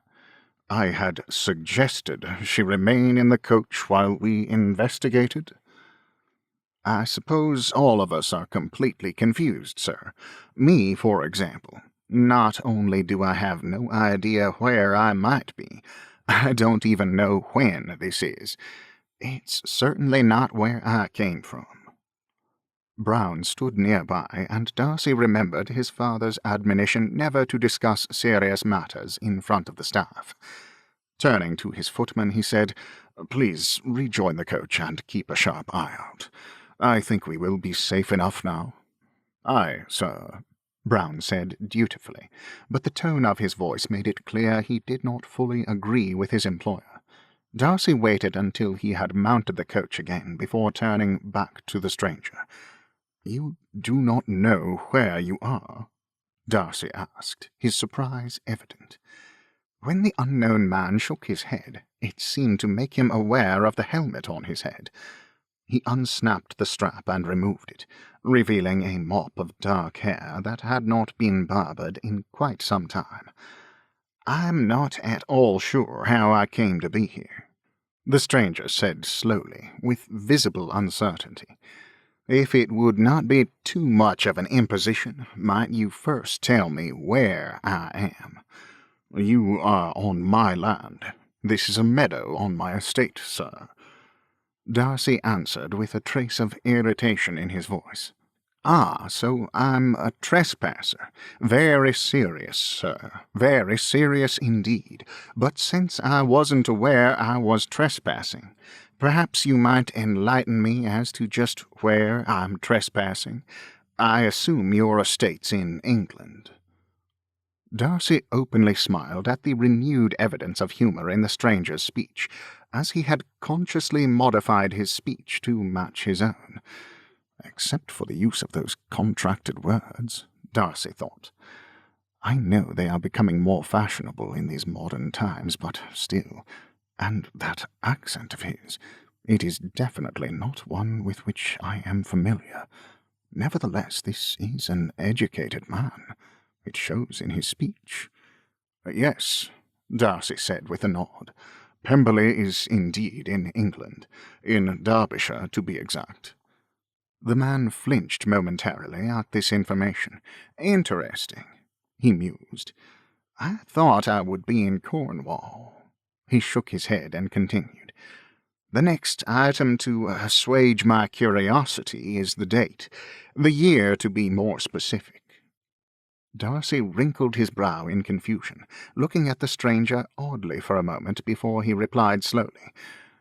"I had suggested she remain in the coach while we investigated." "I suppose all of us are completely confused, sir. Me, for example. Not only do I have no idea where I might be, I don't even know when this is. It's certainly not where I came from." Brown stood nearby, and Darcy remembered his father's admonition never to discuss serious matters in front of the staff. Turning to his footman, he said, "Please rejoin the coach and keep a sharp eye out. I think we will be safe enough now." "Aye, sir," Brown said dutifully, but the tone of his voice made it clear he did not fully agree with his employer. Darcy waited until he had mounted the coach again before turning back to the stranger. "You do not know where you are?" Darcy asked, his surprise evident. When the unknown man shook his head, it seemed to make him aware of the helmet on his head. He unsnapped the strap and removed it, revealing a mop of dark hair that had not been barbered in quite some time. "I'm not at all sure how I came to be here," the stranger said slowly, with visible uncertainty. "If it would not be too much of an imposition, might you first tell me where I am?" "You are on my land. This is a meadow on my estate, sir," Darcy answered with a trace of irritation in his voice. "Ah, so I'm a trespasser. Very serious, sir. Very serious indeed. But since I wasn't aware I was trespassing, perhaps you might enlighten me as to just where I'm trespassing. I assume your estate's in England." Darcy openly smiled at the renewed evidence of humour in the stranger's speech, as he had consciously modified his speech to match his own. Except for the use of those contracted words, Darcy thought. I know they are becoming more fashionable in these modern times, but still, and that accent of his, it is definitely not one with which I am familiar. Nevertheless, this is an educated man. It shows in his speech. "Yes," Darcy said with a nod. "Pemberley is indeed in England, in Derbyshire to be exact." The man flinched momentarily at this information. "Interesting," he mused. "I thought I would be in Cornwall." He shook his head and continued. "The next item to assuage my curiosity is the date, the year to be more specific." Darcy wrinkled his brow in confusion, looking at the stranger oddly for a moment before he replied slowly.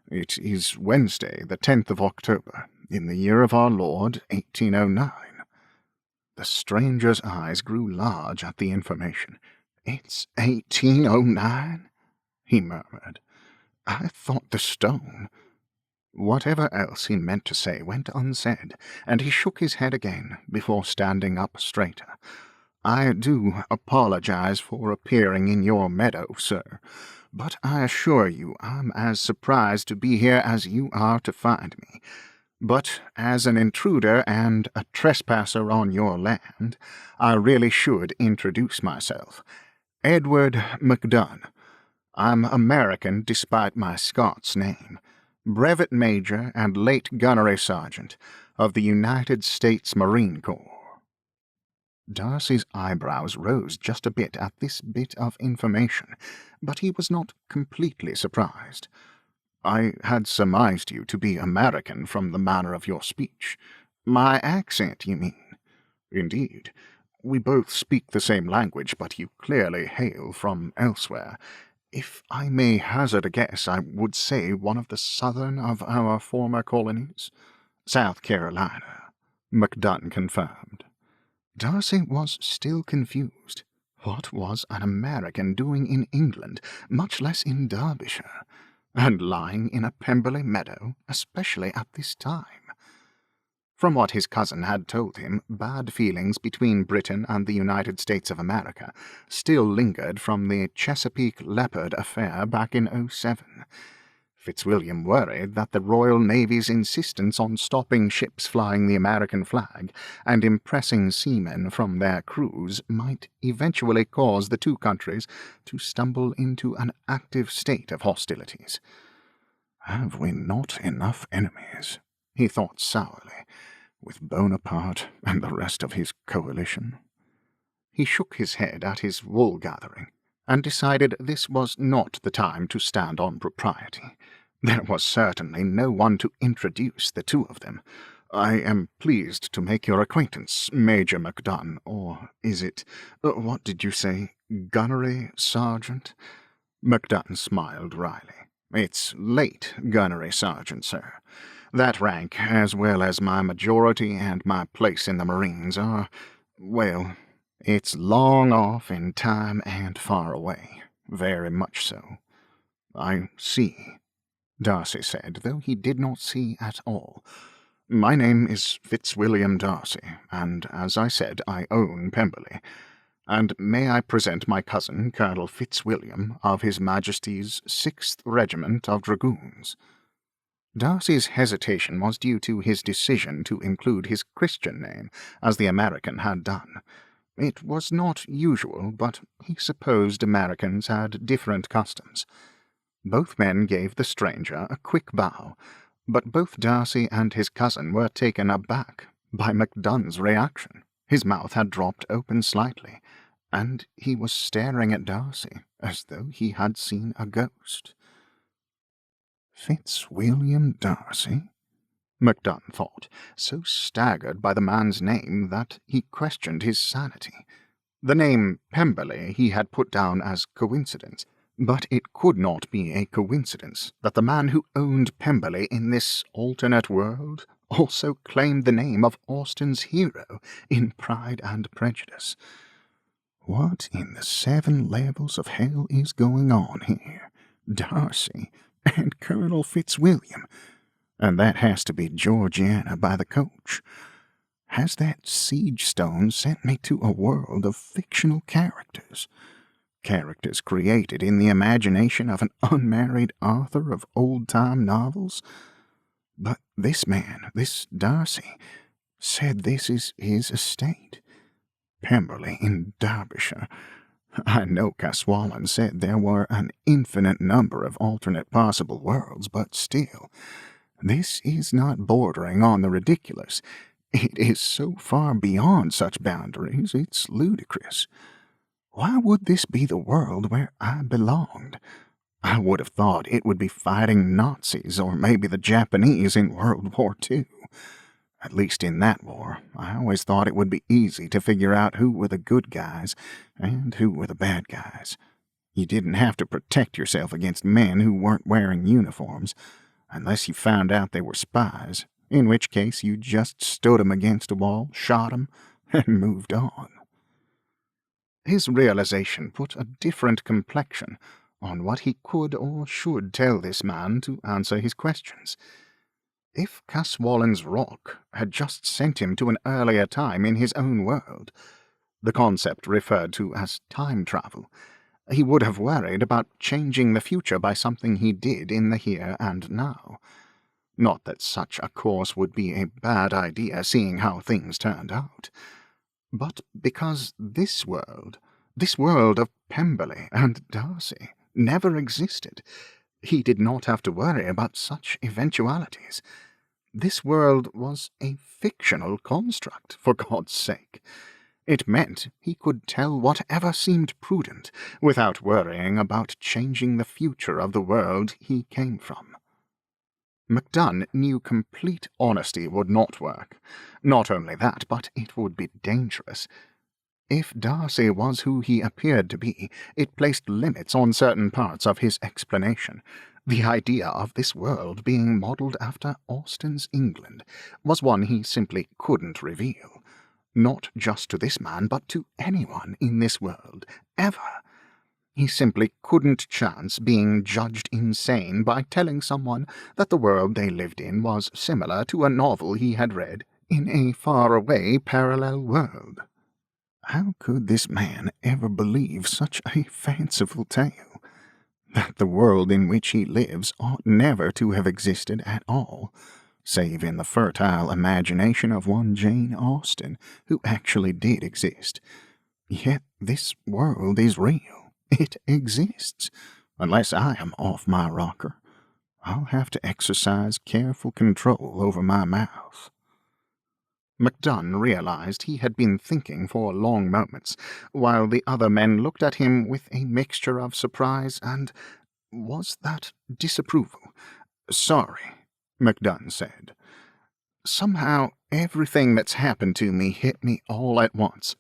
"It is Wednesday, the 10th of October, in the year of our Lord, 1809. The stranger's eyes grew large at the information. "It's 1809? He murmured. "I thought the stone—" Whatever else he meant to say went unsaid, and he shook his head again before standing up straighter. "I do apologize for appearing in your meadow, sir, but I assure you I'm as surprised to be here as you are to find me. But as an intruder and a trespasser on your land, I really should introduce myself. Edward McDunn. I'm American despite my Scots name. Brevet Major and late Gunnery Sergeant of the United States Marine Corps." Darcy's eyebrows rose just a bit at this bit of information, but he was not completely surprised. "I had surmised you to be American from the manner of your speech. My accent, you mean?" "Indeed. We both speak the same language, but you clearly hail from elsewhere. If I may hazard a guess, I would say one of the southern of our former colonies." "South Carolina," McDunn confirmed. Darcy was still confused. What was an American doing in England, much less in Derbyshire, and lying in a Pemberley meadow, especially at this time? From what his cousin had told him, bad feelings between Britain and the United States of America still lingered from the Chesapeake Leopard affair back in '07. Fitzwilliam worried that the Royal Navy's insistence on stopping ships flying the American flag and impressing seamen from their crews might eventually cause the two countries to stumble into an active state of hostilities. "Have we not enough enemies?" he thought sourly, "with Bonaparte and the rest of his coalition?" He shook his head at his wool-gathering, and decided this was not the time to stand on propriety. There was certainly no one to introduce the two of them. "I am pleased to make your acquaintance, Major McDunn, or is it, what did you say, gunnery sergeant?" McDunn smiled wryly. "It's late gunnery sergeant, sir. That rank, as well as my majority and my place in the Marines, are, well, it's long off in time and far away. Very much so." "I see," Darcy said, though he did not see at all. "My name is Fitzwilliam Darcy, and as I said, I own Pemberley. And may I present my cousin, Colonel Fitzwilliam, of His Majesty's 6th Regiment of Dragoons." Darcy's hesitation was due to his decision to include his Christian name, as the American had done. It was not usual, but he supposed Americans had different customs. Both men gave the stranger a quick bow, but both Darcy and his cousin were taken aback by McDunn's reaction. His mouth had dropped open slightly, and he was staring at Darcy as though he had seen a ghost. "Fitzwilliam Darcy?" McDunn thought, so staggered by the man's name that he questioned his sanity. The name Pemberley he had put down as coincidence, but it could not be a coincidence that the man who owned Pemberley in this alternate world also claimed the name of Austen's hero in Pride and Prejudice. What in the 7 levels of hell is going on here? Darcy and Colonel Fitzwilliam, and that has to be Georgiana by the coach. Has that siege stone sent me to a world of fictional characters? Characters created in the imagination of an unmarried author of old-time novels? But this man, this Darcy, said this is his estate. Pemberley in Derbyshire. I know Caswallon said there were an infinite number of alternate possible worlds, but still, this is not bordering on the ridiculous. It is so far beyond such boundaries, it's ludicrous. Why would this be the world where I belonged? I would have thought it would be fighting Nazis or maybe the Japanese in World War II. At least in that war, I always thought it would be easy to figure out who were the good guys and who were the bad guys. You didn't have to protect yourself against men who weren't wearing uniforms, unless you found out they were spies, in which case you just stood 'em against a wall, shot 'em, and moved on. His realization put a different complexion on what he could or should tell this man to answer his questions. If Caswallon's rock had just sent him to an earlier time in his own world, the concept referred to as time travel, he would have worried about changing the future by something he did in the here and now. Not that such a course would be a bad idea, seeing how things turned out, but because this world of Pemberley and Darcy, never existed. He did not have to worry about such eventualities. This world was a fictional construct, for God's sake. It meant he could tell whatever seemed prudent without worrying about changing the future of the world he came from. McDunn knew complete honesty would not work. Not only that, but it would be dangerous. If Darcy was who he appeared to be, it placed limits on certain parts of his explanation. The idea of this world being modelled after Austen's England was one he simply couldn't reveal. Not just to this man, but to anyone in this world, ever. He simply couldn't chance being judged insane by telling someone that the world they lived in was similar to a novel he had read in a faraway parallel world. How could this man ever believe such a fanciful tale? That the world in which he lives ought never to have existed at all, save in the fertile imagination of one Jane Austen, who actually did exist. Yet this world is real. It exists. Unless I am off my rocker, I'll have to exercise careful control over my mouth. McDunn realized he had been thinking for long moments, while the other men looked at him with a mixture of surprise and, was that disapproval? "Sorry," McDunn said. "Somehow everything that's happened to me hit me all at once.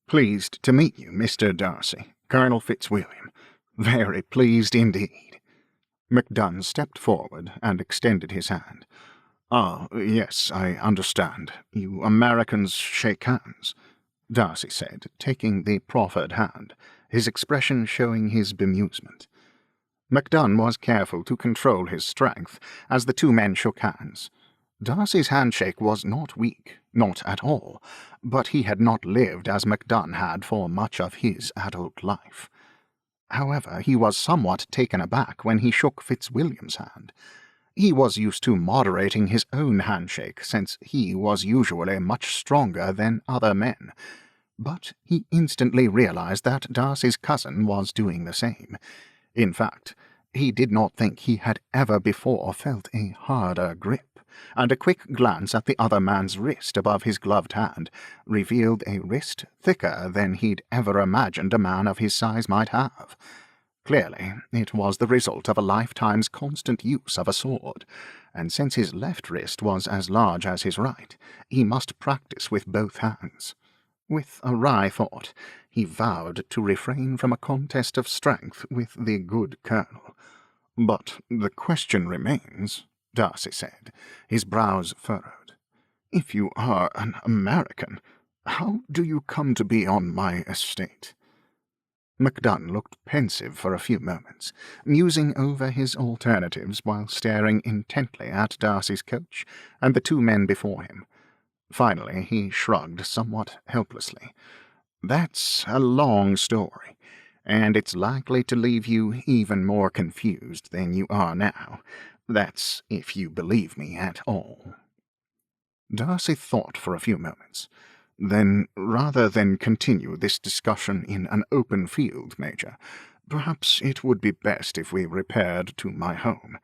Pleased to meet you, Mr. Darcy, Colonel Fitzwilliam. Very pleased indeed." McDunn stepped forward and extended his hand. "Ah, yes, I understand. You Americans shake hands," Darcy said, taking the proffered hand, his expression showing his bemusement. McDunn was careful to control his strength as the two men shook hands. Darcy's handshake was not weak, not at all, but he had not lived as McDunn had for much of his adult life. However, he was somewhat taken aback when he shook Fitzwilliam's hand. He was used to moderating his own handshake, since he was usually much stronger than other men. But he instantly realized that Darcy's cousin was doing the same. In fact, he did not think he had ever before felt a harder grip, and a quick glance at the other man's wrist above his gloved hand revealed a wrist thicker than he'd ever imagined a man of his size might have. Clearly, it was the result of a lifetime's constant use of a sword, and since his left wrist was as large as his right, he must practice with both hands. With a wry thought, he vowed to refrain from a contest of strength with the good colonel. "But the question remains," Darcy said, his brows furrowed. "If you are an American, how do you come to be on my estate?" McDunn looked pensive for a few moments, musing over his alternatives while staring intently at Darcy's coach and the two men before him. Finally, he shrugged somewhat helplessly. "That's a long story, and it's likely to leave you even more confused than you are now. That's if you believe me at all." Darcy thought for a few moments. "Then, rather than continue this discussion in an open field, Major, perhaps it would be best if we repaired to my home.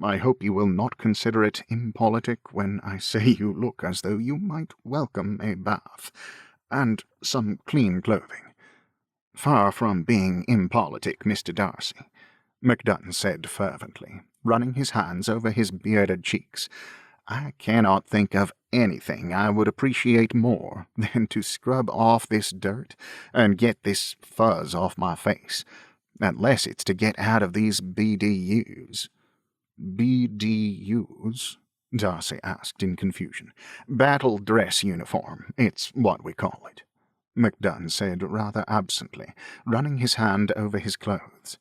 I hope you will not consider it impolitic when I say you look as though you might welcome a bath, and some clean clothing." "Far from being impolitic, Mr. Darcy," McDunn said fervently, running his hands over his bearded cheeks. "I cannot think of anything I would appreciate more than to scrub off this dirt and get this fuzz off my face, unless it's to get out of these BDUs. "BDUs?" Darcy asked in confusion. "Battle dress uniform, it's what we call it," McDunn said rather absently, running his hand over his clothes.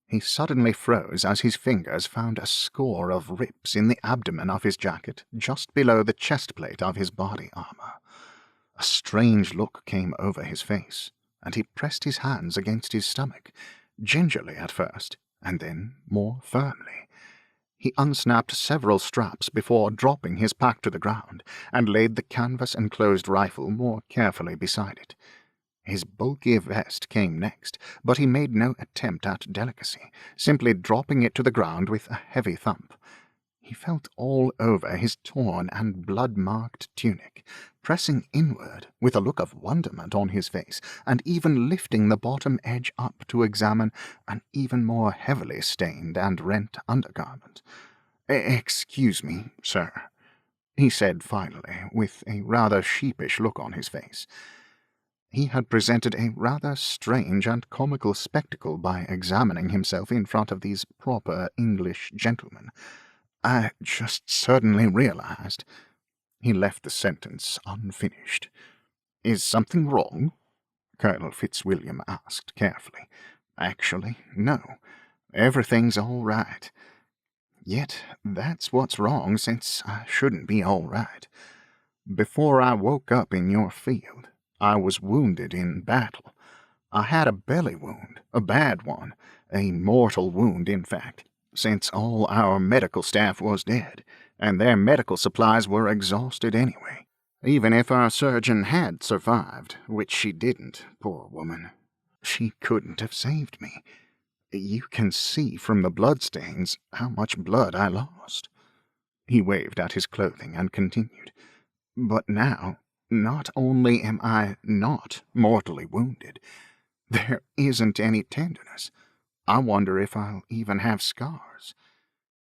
He suddenly froze as his fingers found a score of rips in the abdomen of his jacket, just below the chest-plate of his body armor. A strange look came over his face, and he pressed his hands against his stomach, gingerly at first, and then more firmly. He unsnapped several straps before dropping his pack to the ground, and laid the canvas-enclosed rifle more carefully beside it. His bulky vest came next, but he made no attempt at delicacy, simply dropping it to the ground with a heavy thump. He felt all over his torn and blood-marked tunic, pressing inward with a look of wonderment on his face, and even lifting the bottom edge up to examine an even more heavily stained and rent undergarment. "Excuse me, sir," he said finally, with a rather sheepish look on his face. He had presented a rather strange and comical spectacle by examining himself in front of these proper English gentlemen. "I just suddenly realized—" He left the sentence unfinished. "Is something wrong?" Colonel Fitzwilliam asked carefully. "Actually, no. Everything's all right. Yet that's what's wrong, since I shouldn't be all right. Before I woke up in your field, I was wounded in battle. I had a belly wound, a bad one, a mortal wound, in fact, since all our medical staff was dead, and their medical supplies were exhausted anyway. Even if our surgeon had survived, which she didn't, poor woman, she couldn't have saved me. You can see from the bloodstains how much blood I lost." He waved at his clothing and continued, "But now, not only am I not mortally wounded, there isn't any tenderness. I wonder if I'll even have scars.